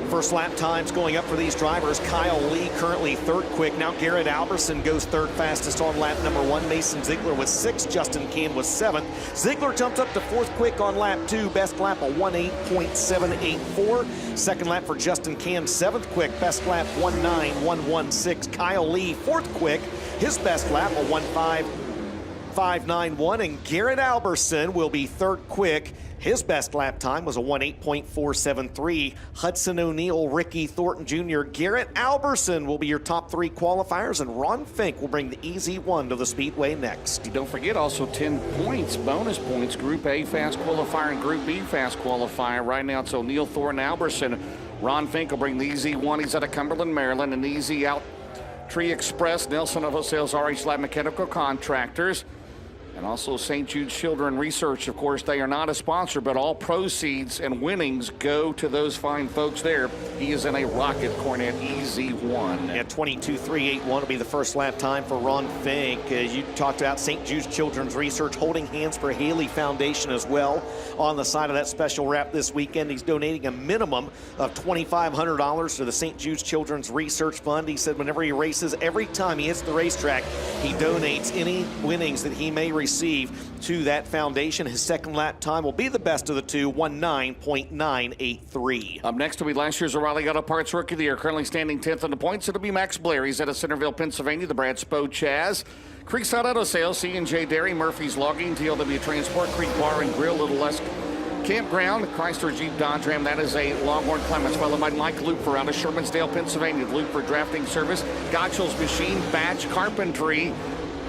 First lap times going up for these drivers. Kyle Lee currently third quick. Now Garrett Alberson goes third fastest on lap number 1. Mason Ziegler was 6th. Justin Can was 7th. Ziegler jumps up to fourth quick on lap 2. Best lap, a 1:8.784. Second lap for Justin Can, 7th quick. Best lap, 1:9.116. Kyle Lee, fourth quick. His best lap, a 1:5.91, and Garrett Alberson will be third quick. His best lap time was a 1:8.473. Hudson O'Neal, Ricky Thornton Jr., Garrett Alberson will be your top 3 qualifiers, and Ron Fink will bring the easy 1 to the Speedway next. Don't forget also 10 points, bonus points, Group A Fast Qualifier and Group B Fast Qualifier. Right now it's O'Neal, Thornton, Alberson. Ron Fink will bring the easy 1. He's out of Cumberland, Maryland, and easy out Tree Express, Nelson Auto Sales, RH Lab Mechanical Contractors. And also St. Jude's Children Research. Of course, they are not a sponsor, but all proceeds and winnings go to those fine folks there. He is in a Rocket Cornet Easy 1. Yeah, 22.381 will be the first lap time for Ron Fink. You talked about St. Jude's Children's Research, holding hands for Haley Foundation as well. On the side of that special wrap this weekend, he's donating a minimum of $2,500 to the St. Jude's Children's Research Fund. He said whenever he races, every time he hits the racetrack, he donates any winnings that he may receive to that foundation. His second lap time will be the best of the 2, 1:9.983. Up next will be last year's O'Reilly Auto Parts Rookie of the Year, currently standing 10th in the points. It'll be Max Blair. He's out of Centerville, Pennsylvania, the Brad Spo Chaz. Creekside Auto Sales, C&J Dairy, Murphy's Logging, TLW Transport, Creek Bar and Grill, Little Lusk Campground, Chrysler Jeep Dodge Ram. That is a Longhorn Clements, followed by Mike Looper out of Shermansdale, Pennsylvania. Looper Drafting Service, Gotchell's Machine, Batch Carpentry,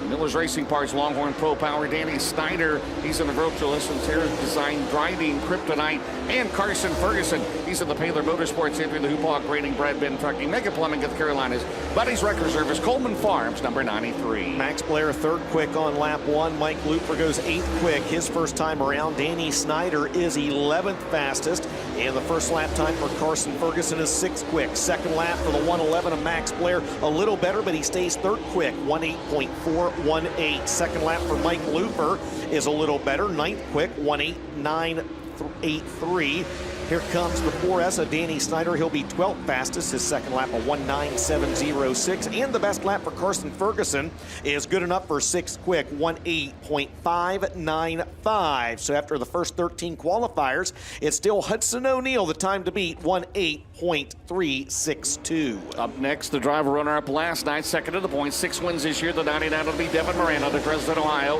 Miller's Racing Parts, Longhorn Pro Power, Danny Snyder, he's in the Virtual Listens here, Design, Grinding, Kryptonite, and Carson Ferguson, he's in the Paler Motorsports, Andrew the Hoopaw, Grading, Brad Ben Trucking, Mega Plumbing of the Carolinas, Buddy's Record Service, Coleman Farms, number 93. Max Blair third quick on lap 1. Mike Looper goes 8th quick his first time around. Danny Snyder is 11th fastest, and the first lap time for Carson Ferguson is 6th quick. Second lap for the 1:11 of Max Blair, a little better, but he stays third quick, 1:8.418. Second lap for Mike Looper is a little better, 9th quick, 1:8.983. Here comes the 4S of Danny Snyder. He'll be 12th fastest. His second lap, a 1:9.706. And the best lap for Carson Ferguson is good enough for 6th quick, 1:8.595. So after the first 13 qualifiers, it's still Hudson O'Neal, the time to beat, 1:8.362. Up next, the driver runner-up last night, second of the points, 6 wins this year. The 99 will be Devin Moran out of Dresden, Ohio.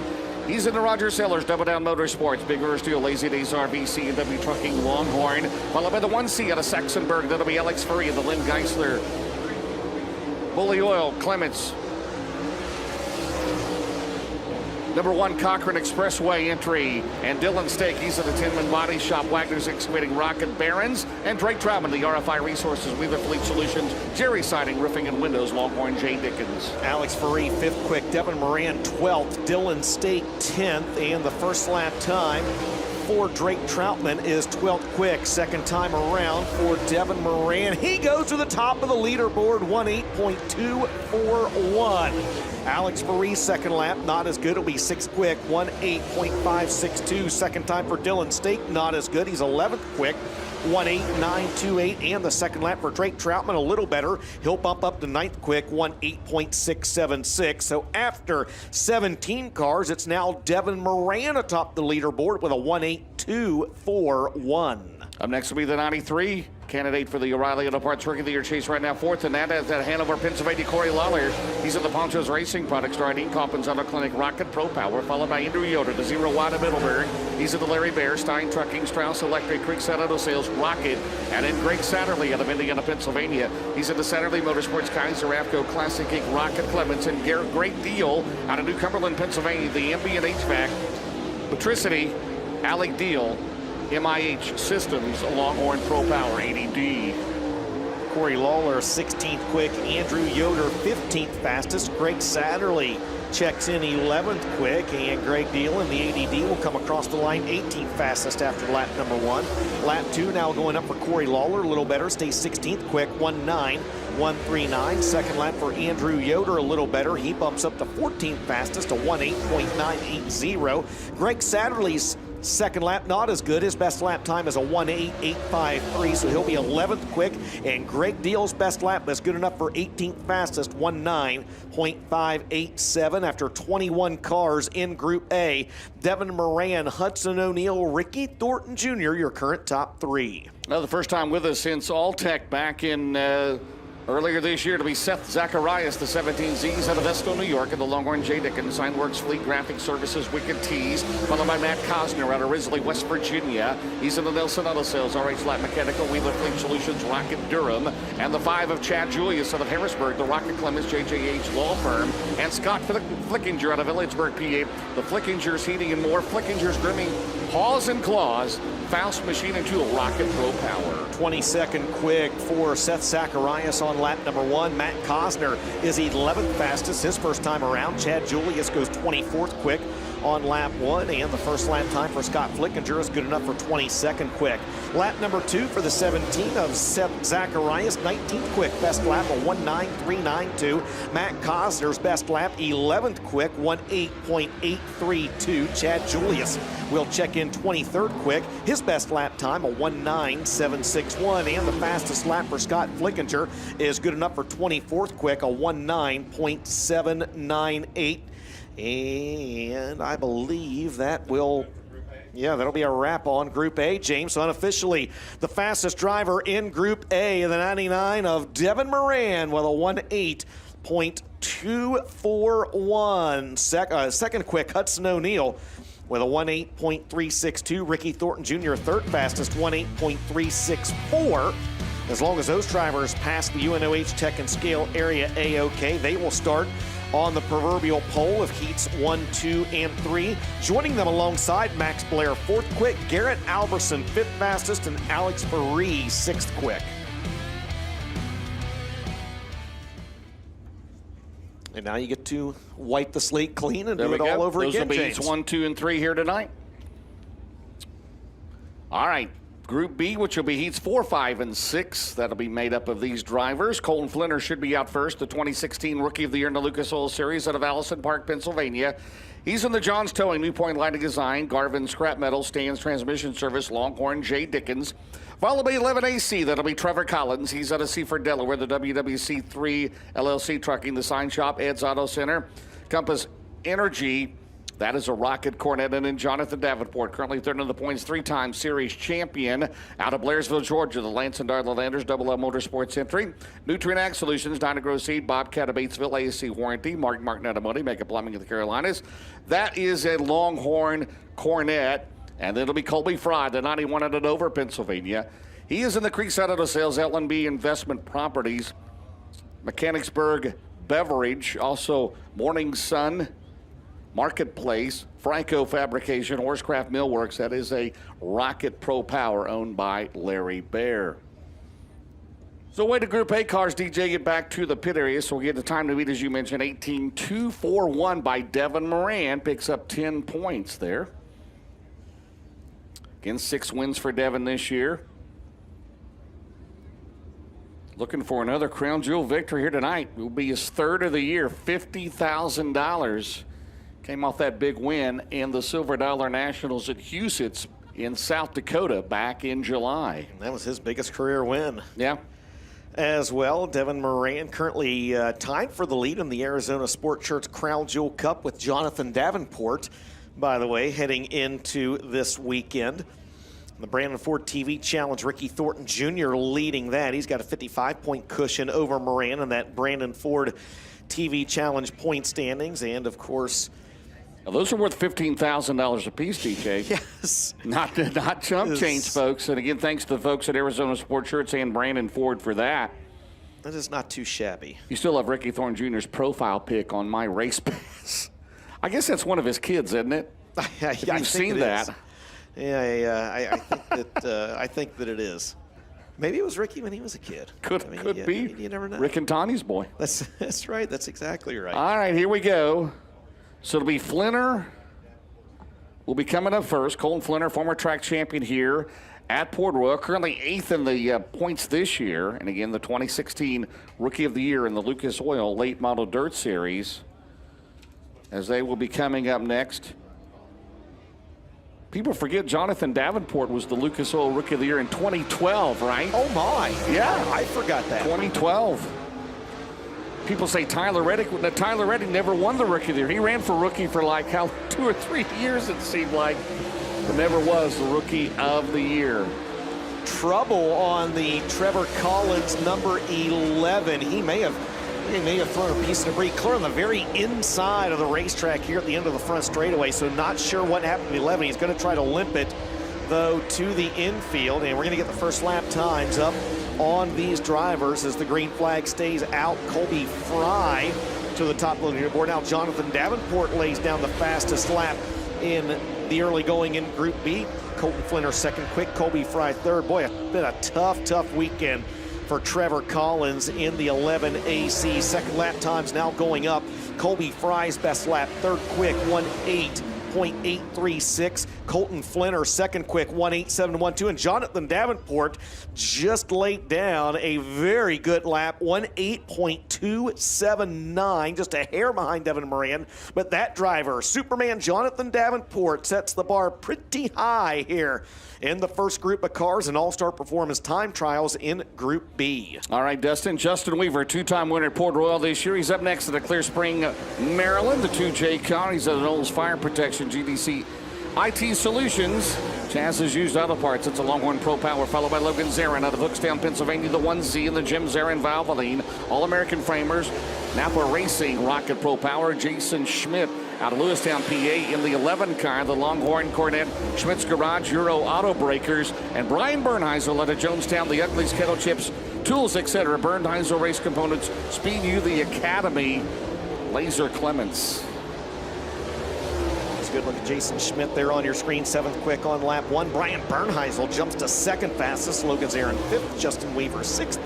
He's in the Roger Sellers, Double Down Motorsports, Big River Steel, Lazy Days RV, C&W Trucking, Longhorn. Followed by the 1C out of Saxonburg. That'll be Alex Furry of the Lynn Geisler. Bully Oil, Clements, Number 1, Cochrane Expressway entry. And Dylan Stake, he's at the Tinman Body Shop, Wagner's Excavating, Rocket Barons. And Drake Troutman, the RFI Resources, Wheeler Fleet Solutions, Jerry Siding, Roofing and Windows, Longhorn J. Dickens. Alex Faree, 5th quick. Devin Moran, 12th. Dylan Stake, 10th. And the first lap time for Drake Troutman is 12th quick. Second time around for Devin Moran. He goes to the top of the leaderboard, 1:8.241. Alex Faree's second lap, not as good. It'll be 6th quick, 1:8.562. Second time for Dylan Stake, not as good. He's 11th quick, 1:8.928. And the second lap for Drake Troutman, a little better. He'll bump up to 9th quick, 1:8.676. So after 17 cars, it's now Devin Moran atop the leaderboard with a 1:8.241. Up next will be the 93 candidate for the O'Reilly Auto Parts Rookie of the Year chase right now. 4th, and that is at Hanover, Pennsylvania, Corey Lawler. He's at the Ponchos Racing Products, riding Coppins Auto Clinic, Rocket Pro Power, followed by Andrew Yoder, the 0 Wide of Middlebury. He's at the Larry Bear, Stein Trucking, Strauss Electric, Creekside Auto Sales, Rocket, and then Greg Satterley out of Indiana, Pennsylvania. He's at the Satterley Motorsports, Kaiser Avco, Classic Inc., Rocket Clements, and Great Deal out of New Cumberland, Pennsylvania, the Ambient HVAC, Electricity, Alec Deal, MIH Systems, Longhorn Pro Power, ADD. Corey Lawler, 16th quick. Andrew Yoder, 15th fastest. Greg Satterley checks in 11th quick. And Greg Deal in the ADD will come across the line 18th fastest after lap number 1. Lap 2 now going up for Corey Lawler, a little better. Stays 16th quick, 1:9.139. Second lap for Andrew Yoder, a little better. He bumps up to 14th fastest, a 1:8.980. Greg Satterley's second lap, not as good. His best lap time is a 1:8.853, so he'll be 11th quick. And Greg Deal's best lap is good enough for 18th fastest, 1:9.587 after 21 cars in Group A. Devin Moran, Hudson O'Neal, Ricky Thornton Jr., your current top 3. Well, the first time with us since Alltech back in earlier this year to be Seth Zacharias, the 17Zs out of Esto, New York, and the Longhorn J. Dickens, Signworks Fleet Graphic Services, Wicked Tees, followed by Matt Cosner out of Risley, West Virginia. He's in the Nelson Auto Sales, RH Flat Mechanical, Wheeler Fleet Solutions, Rocket Durham, and the 5 of Chad Julius out of Harrisburg, the Rocket Clemens JJH Law Firm, and Scott Flickinger out of Elliottsburg, PA, the Flickingers Heating and More, Flickingers Grooming, Paws and Claws, Faust Machine and Tool, Rocket Pro Power. 22nd quick for Seth Zacharias on lap number 1. Matt Cosner is 11th fastest his first time around. Chad Julius goes 24th quick on lap 1, and the first lap time for Scott Flickinger is good enough for 22nd quick. Lap number 2 for the 17 of Seth Zacharias, 19th quick, best lap of 1:9.392. Matt Cosner's best lap, 11th quick, 1:8.832. Chad Julius will check in 23rd quick. His best lap time, a 1:9.761, and the fastest lap for Scott Flickinger is good enough for 24th quick, a 1:9.798. And I believe that will, that'll be a wrap on Group A, James. So unofficially, the fastest driver in Group A, the 99 of Devin Moran with a 1:8.241. Second quick, Hudson O'Neal with a 1:8.362. Ricky Thornton Jr., third fastest, 1:8.364. As long as those drivers pass the UNOH Tech and Scale area A-OK, they will start on the proverbial pole of heats 1, 2, and 3. Joining them alongside Max Blair, 4th quick, Garrett Alberson, 5th fastest, and Alex Faree, 6th quick. And now you get to wipe the slate clean and do it all over again, James. Those will be heats 1, 2, and 3 here tonight. All right. Group B, which will be heats 4, 5, and 6. That'll be made up of these drivers. Colton Flinner should be out first, the 2016 Rookie of the Year in the Lucas Oil Series out of Allison Park, Pennsylvania. He's in the Johns Towing, New Point Lighting Design, Garvin Scrap Metal, Stan's Transmission Service, Longhorn J. Dickens. Followed by 11AC, that'll be Trevor Collins. He's out of Seaford, Delaware, the WWC3 LLC Trucking, the Sign Shop, Ed's Auto Center, Compass Energy. That is a Rocket Cornet, and then Jonathan Davenport, currently third in the points, 3-time series champion out of Blairsville, Georgia, the Lance and Darla Landers, Double L Motorsports entry. Nutrient Ag Solutions, Dyna-Gro Seed, Bobcat of Batesville, ASC Warranty, Mark Netamonte, Makeup Plumbing of the Carolinas. That is a Longhorn Cornet, and it'll be Colby Fry, the 91 out of Dover, Pennsylvania. He is in the Creekside Auto Sales, L&B Investment Properties, Mechanicsburg Beverage, also Morning Sun, Marketplace, Franco Fabrication, Horsecraft Millworks. That is a Rocket Pro Power owned by Larry Bear. So way to Group A cars, DJ, get back to the pit area. So we get the time to beat, as you mentioned, 18.241 by Devin Moran. Picks up 10 points there. Again, 6 wins for Devin this year. Looking for another crown jewel victory here tonight. It will be his 3rd of the year, $50,000. Came off that big win in the Silver Dollar Nationals at Huset's in South Dakota back in July. And that was his biggest career win. Yeah. As well, Devin Moran currently tied for the lead in the Arizona Sport Shirts Crown Jewel Cup with Jonathan Davenport, by the way, heading into this weekend. The Brandon Ford TV Challenge, Ricky Thornton Jr. leading that. He's got a 55-point cushion over Moran in that Brandon Ford TV Challenge point standings. And, of course, now those are worth $15,000 a piece, DJ. Yes. Not chump change, folks. And, again, thanks to the folks at Arizona Sport Shirts and Brandon Ford for that. That is not too shabby. You still have Ricky Thornton Jr.'s profile pic on My Race Pass. I guess that's one of his kids, isn't it? You've seen that. I think that it is. Maybe it was Ricky when he was a kid. Could be. You never know. Rick and Tawny's boy. That's right. That's exactly right. All right, here we go. So it'll be Flinner will be coming up first. Colton Flinner, former track champion here at Port Royal, currently 8th in the points this year. And again, the 2016 Rookie of the Year in the Lucas Oil Late Model Dirt Series, as they will be coming up next. People forget Jonathan Davenport was the Lucas Oil Rookie of the Year in 2012, right? Oh, my. Yeah. I forgot that. 2012. People say Tyler Reddick. Tyler Reddick never won the Rookie of the Year. He ran for rookie for like 2 or 3 years, it seemed like, but never was the Rookie of the Year. Trouble on the Trevor Collins number 11. He may have thrown a piece of debris clear on the very inside of the racetrack here at the end of the front straightaway, so not sure what happened to 11. He's going to try to limp it, though, to the infield, and we're going to get the first lap times up on these drivers as the green flag stays out. Colby Fry to the top of the leaderboard. Now Jonathan Davenport lays down the fastest lap in the early going in Group B. Colton Flinner second quick, Colby Fry third. Boy, it's been a tough weekend for Trevor Collins in the 11 AC. Second lap times now going up. Colby Fry's best lap, third quick, 1:8.836. Colton Flinner second quick, 1:8.712. And Jonathan Davenport just laid down a very good lap, 1:8.279, just a hair behind Devin Moran. But that driver, Superman Jonathan Davenport, sets the bar pretty high here in the first group of cars and All-Star Performance Time Trials in Group B. All right, Dustin. Justin Weaver, 2-time winner at Port Royal this year. He's up next at the Clear Spring, Maryland. The 2J car. He's at Knowles Fire Protection, GDC IT Solutions. Chaz's Used Auto Parts. It's a Longhorn Pro Power, followed by Logan Zarin out of Hookstown, Pennsylvania. The 1Z and the Jim Zarin Valvoline. All-American Framers. Napa Racing, Rocket Pro Power. Jason Schmidt out of Lewistown, PA in the 11 car, the Longhorn Cornet, Schmidt's Garage, Euro Auto Breakers, and Brian Bernheisel out of Jonestown, the Uglies, Kettle Chips, Tools, etc. Bernheisel Race Components, Speed U, the Academy, Laser Clements. Good look at Jason Schmidt there on your screen, 7th quick on lap 1. Brian Bernheisel jumps to 2nd fastest. Logan Zarin 5th, Justin Weaver 6th.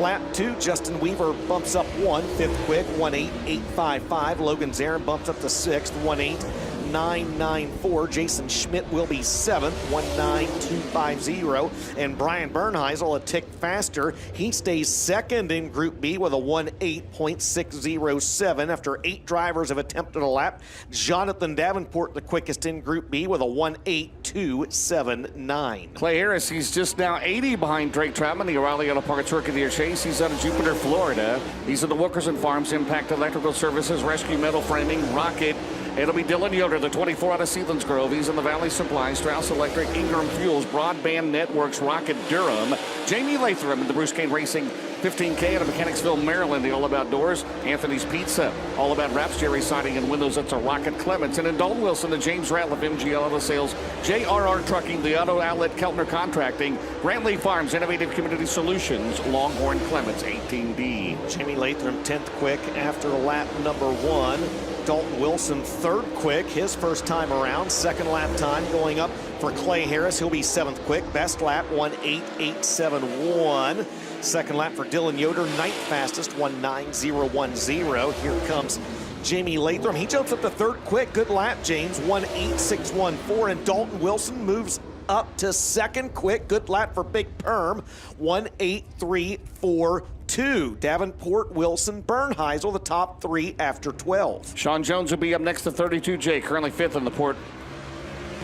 Lap 2, Justin Weaver bumps up 1, 5th quick, 1:8.855. Logan Zarin bumps up to 6th, 1:8.994. Jason Schmidt will be 7th, 1:9.250. And Brian Bernheisel a tick faster. He stays 2nd in Group B with a 1:8.607 after 8 drivers have attempted a lap. Jonathan Davenport the quickest in Group B with a 1:8.279. Clay Harris, he's just now 80 behind Drake Troutman, the O'Reilly Auto Parts Rookie of the Year chase. He's out of Jupiter, Florida. He's at the Wilkerson Farms, Impact Electrical Services, Rescue Metal Framing, Rocket. It'll be Dylan Yoder, the 24 out of Selinsgrove. He's in the Valley Supply, Strauss Electric, Ingram Fuels, Broadband Networks, Rocket Durham. Jamie Latham in the Bruce Kane Racing 15K out of Mechanicsville, Maryland, the All About Doors. Anthony's Pizza, All About Wraps, Jerry Siding and Windows. That's a Rocket Clements. And in Dalton Wilson, the James Ratliff, MGL Auto Sales, JRR Trucking, the Auto Outlet, Keltner Contracting, Brantley Farms, Innovative Community Solutions, Longhorn Clements, 18D. Jamie Latham 10th quick after lap number 1. Dalton Wilson third quick, his first time around. Second lap time going up for Clay Harris. He'll be seventh quick. Best lap, 1:8.871. Second lap for Dylan Yoder, ninth fastest, 1:9.010. Here comes Jamie Latham. He jumps up to third quick. Good lap, James, 1:8.614. And Dalton Wilson moves up to second quick. Good lap for Big Perm, 1:8.342. Davenport, Wilson, Bernheisel, the top three after 12. Sean Jones will be up next to 32J, currently fifth in the Port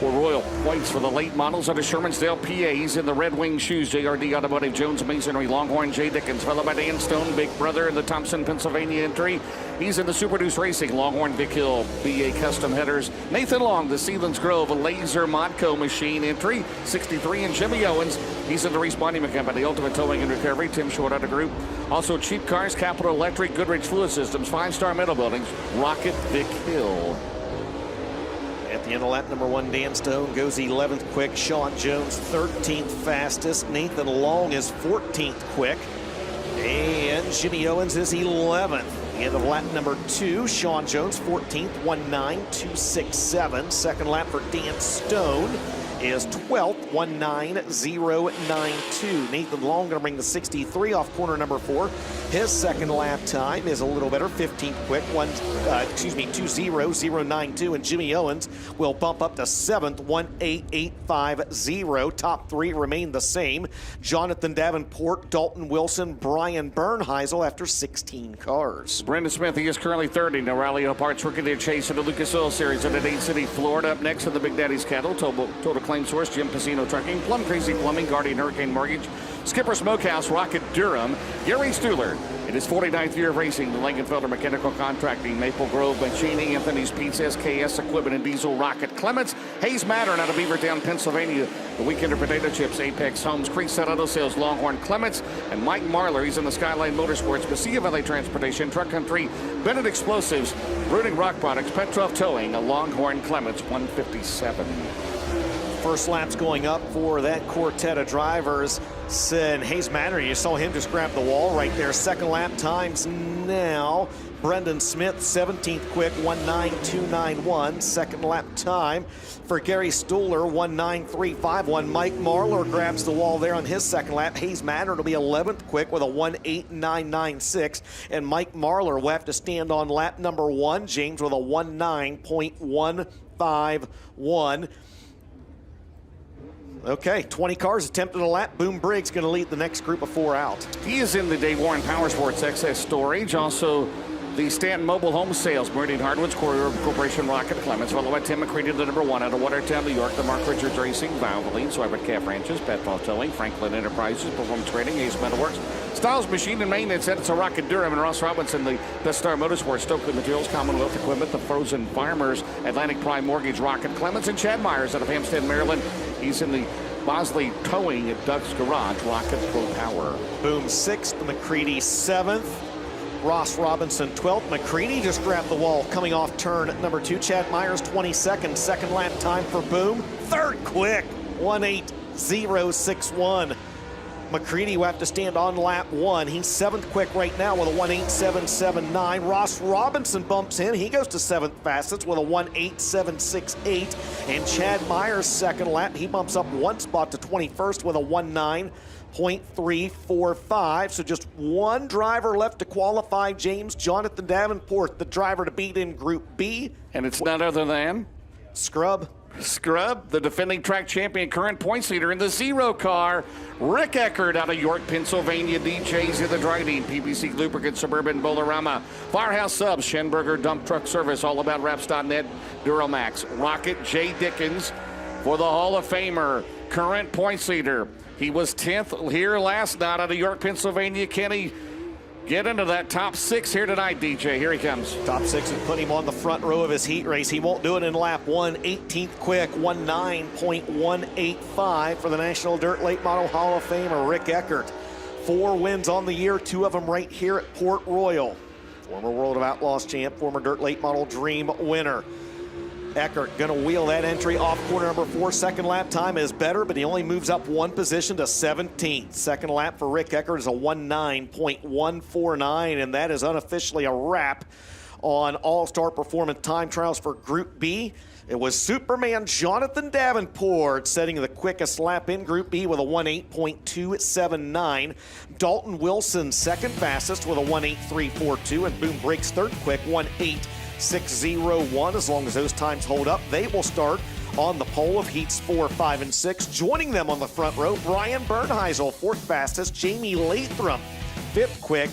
Royal points for the late models out of Shermansdale, PA. He's in the Red Wing shoes. JRD Automotive, Jones Masonry, Longhorn, Jay Dickens, followed by Dan Stone, Big Brother in the Thompson, Pennsylvania entry. He's in the Super Deuce Racing, Longhorn, Vic Hill, BA Custom Headers. Nathan Long, the Sealands Grove, a Laser Modco Machine entry, 63. And Jimmy Owens, he's in the Reese Monument Company, Ultimate Towing and Recovery, Tim Short Auto Group. Also Cheap Cars, Capital Electric, Goodrich Fluid Systems, 5-Star Metal Buildings, Rocket, Vic Hill. At the end of lap number 1, Dan Stone goes 11th quick. Sean Jones 13th fastest. Nathan Long is 14th quick. And Jimmy Owens is 11th. The end of lap number 2, Sean Jones 14th, 1:9.267. Second lap for Dan Stone is 12th, 1:9.092. Nathan Long going to bring the 63 off corner number 4. His second lap time is a little better, 15th quick, 2:0.092. And Jimmy Owens will bump up to 7th, 1:8.850. Top three remain the same. Jonathan Davenport, Dalton Wilson, Brian Bernheisel after 16 cars. Brendan Smith, he is currently third in the Rally Auto Parts Rookie of the Chase in the Lucas Oil Series at Dade City, Florida. Up next in the Big Daddy's Cattle, Total Claim Source, Jim Piscino Trucking, Plum Crazy Plumbing, Guardian Hurricane Mortgage, Skipper Smokehouse, Rocket Durham, Gary Stuhler. In his 49th year of racing, the Langenfelder Mechanical Contracting, Maple Grove Machining, Anthony's Pizza, SKS Equipment and Diesel, Rocket Clements, Hayes Mattern out of Beavertown, Pennsylvania, the Weekender Potato Chips, Apex Homes, Creekside Auto Sales, Longhorn Clements, and Mike Marler. He's in the Skyline Motorsports, Mesilla Valley Transportation, Truck Country, Bennett Explosives, Rooting Rock Products, Petrov Towing, a Longhorn Clements, 157. First lap's going up for that quartet of drivers. And Hayes Manor, you saw him just grab the wall right there. Second lap times now. Brendan Smith, 17th quick, 1:9.291. Second lap time for Gary Stuhler, 1:9.351. Mike Marler grabs the wall there on his second lap. Hayes Manor will be 11th quick with a 1:8.996. And Mike Marler will have to stand on lap number 1. James with a 1:9.151. Okay, 20 cars attempted a lap. Boom Briggs going to lead the next group of 4 out. He is in the Dave Warren Power Sports XS Storage. Also, the Stanton Mobile Home Sales, Meridian Hardwoods, Corporation, Rocket Clements, followed by Tim McCready, the number 1 out of Watertown, New York, the Mark Richards Racing, Valvoline, Swibert Calf Ranches, Petfall Towing, Franklin Enterprises, Performance Trading, Ace Metalworks, Styles Machine and Maintenance, Edison Rocket Durham, and Ross Robinson, the Best Star Motorsports, Stokely Materials, Commonwealth Equipment, the Frozen Farmers, Atlantic Prime Mortgage, Rocket Clements, and Chad Myers out of Hampstead, Maryland. He's in the Bosley Towing at Doug's Garage, Rocket Pro Power. Boom 6th, McCready 7th. Ross Robinson 12th. McCready just grabbed the wall coming off turn number 2. Chad Myers 22nd. Second lap time for Boom. Third quick, 1:8.061. McCready will have to stand on lap 1. He's 7th quick right now with a 1:8.779. Ross Robinson bumps in. He goes to 7th fastest with a 1:8.768. And Chad Myers' second lap, he bumps up 1 spot to 21st with a 1:9.345. So just one driver left to qualify, James. Jonathan Davenport, the driver to beat in Group B. And it's none other than Scrub, the defending track champion, current points leader in the 0 car, Rick Eckert out of York, Pennsylvania. DJs in the driving, PPC Lubricant, Suburban Bolorama, Firehouse Subs, Schenberger Dump Truck Service, All About Wraps.net, Duramax, Rocket, Jay Dickens for the Hall of Famer, current points leader. He was 10th here last night out of York, Pennsylvania. Kenny, get into that top 6 here tonight, DJ. Here he comes. Top 6 and put him on the front row of his heat race. He won't do it in lap 1. 18th quick, 1:9.185 for the National Dirt Late Model Hall of Famer, Rick Eckert. 4 wins on the year, 2 of them right here at Port Royal. Former World of Outlaws champ, former Dirt Late Model Dream winner. Eckert going to wheel that entry off corner number 4. Second lap time is better, but he only moves up 1 position to 17th. Second lap for Rick Eckert is a 1:9.149, and that is unofficially a wrap on All-Star Performance Time Trials for Group B. It was Superman Jonathan Davenport setting the quickest lap in Group B with a 1:8.279. Dalton Wilson second fastest with a 1:8.342, and Boom Breaks third quick, 1:8.601. As long as those times hold up, they will start on the pole of heats 4, 5, and 6. Joining them on the front row, Brian Bernheisel, fourth fastest, Jamie Latham, fifth quick,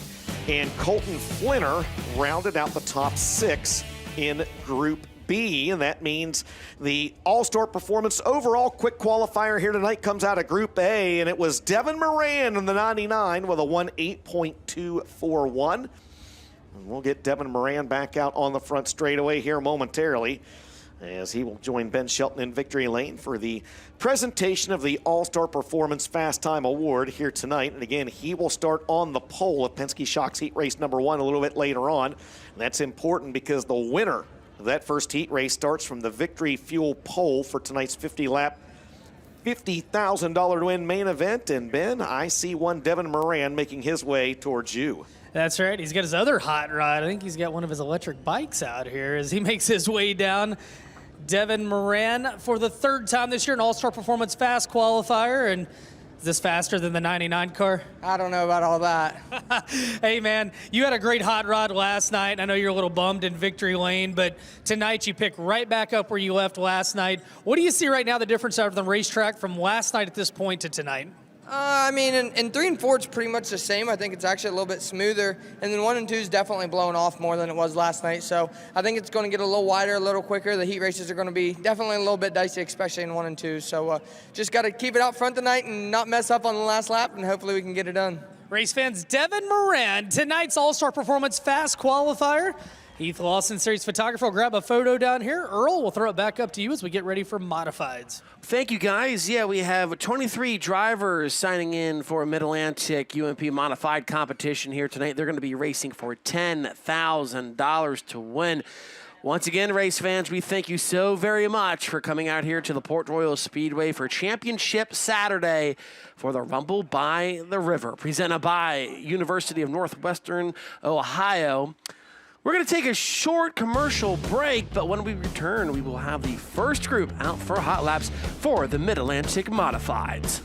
and Colton Flinner rounded out the top 6 in Group B, and that means the All-Star Performance overall quick qualifier here tonight comes out of Group A, and it was Devin Moran in the 99 with a 1:8.241. And we'll get Devin Moran back out on the front straightaway here momentarily, as he will join Ben Shelton in victory lane for the presentation of the All-Star Performance Fast Time Award here tonight. And again, he will start on the pole of Penske Shocks Heat Race number 1 a little bit later on. And that's important because the winner of that first heat race starts from the Victory Fuel pole for tonight's 50-lap, $50,000 to win main event. And Ben, I see one Devin Moran making his way towards you. That's right. He's got his other hot rod. I think he's got one of his electric bikes out here as he makes his way down. Devin Moran for the third time this year, an All-Star Performance Fast qualifier. And is this faster than the 99 car? I don't know about all that. Hey, man, you had a great hot rod last night. I know you're a little bummed in victory lane, but tonight you pick right back up where you left last night. What do you see right now, the difference out of the racetrack from last night at this point to tonight? I mean, in 3 and 4, it's pretty much the same. I think it's actually a little bit smoother. And then 1 and 2 is definitely blowing off more than it was last night. So I think it's going to get a little wider, a little quicker. The heat races are going to be definitely a little bit dicey, especially in 1 and 2. So just got to keep it out front tonight and not mess up on the last lap, and hopefully we can get it done. Race fans, Devin Moran, tonight's All-Star Performance Fast qualifier. Heath Lawson, series photographer, will grab a photo down here. Earl, we'll throw it back up to you as we get ready for modifieds. Thank you, guys. Yeah, we have 23 drivers signing in for a Mid-Atlantic UMP modified competition here tonight. They're going to be racing for $10,000 to win. Once again, race fans, we thank you so very much for coming out here to the Port Royal Speedway for Championship Saturday for the Rumble by the River, presented by University of Northwestern Ohio. We're going to take a short commercial break, but when we return, we will have the first group out for hot laps for the Mid-Atlantic Modifieds.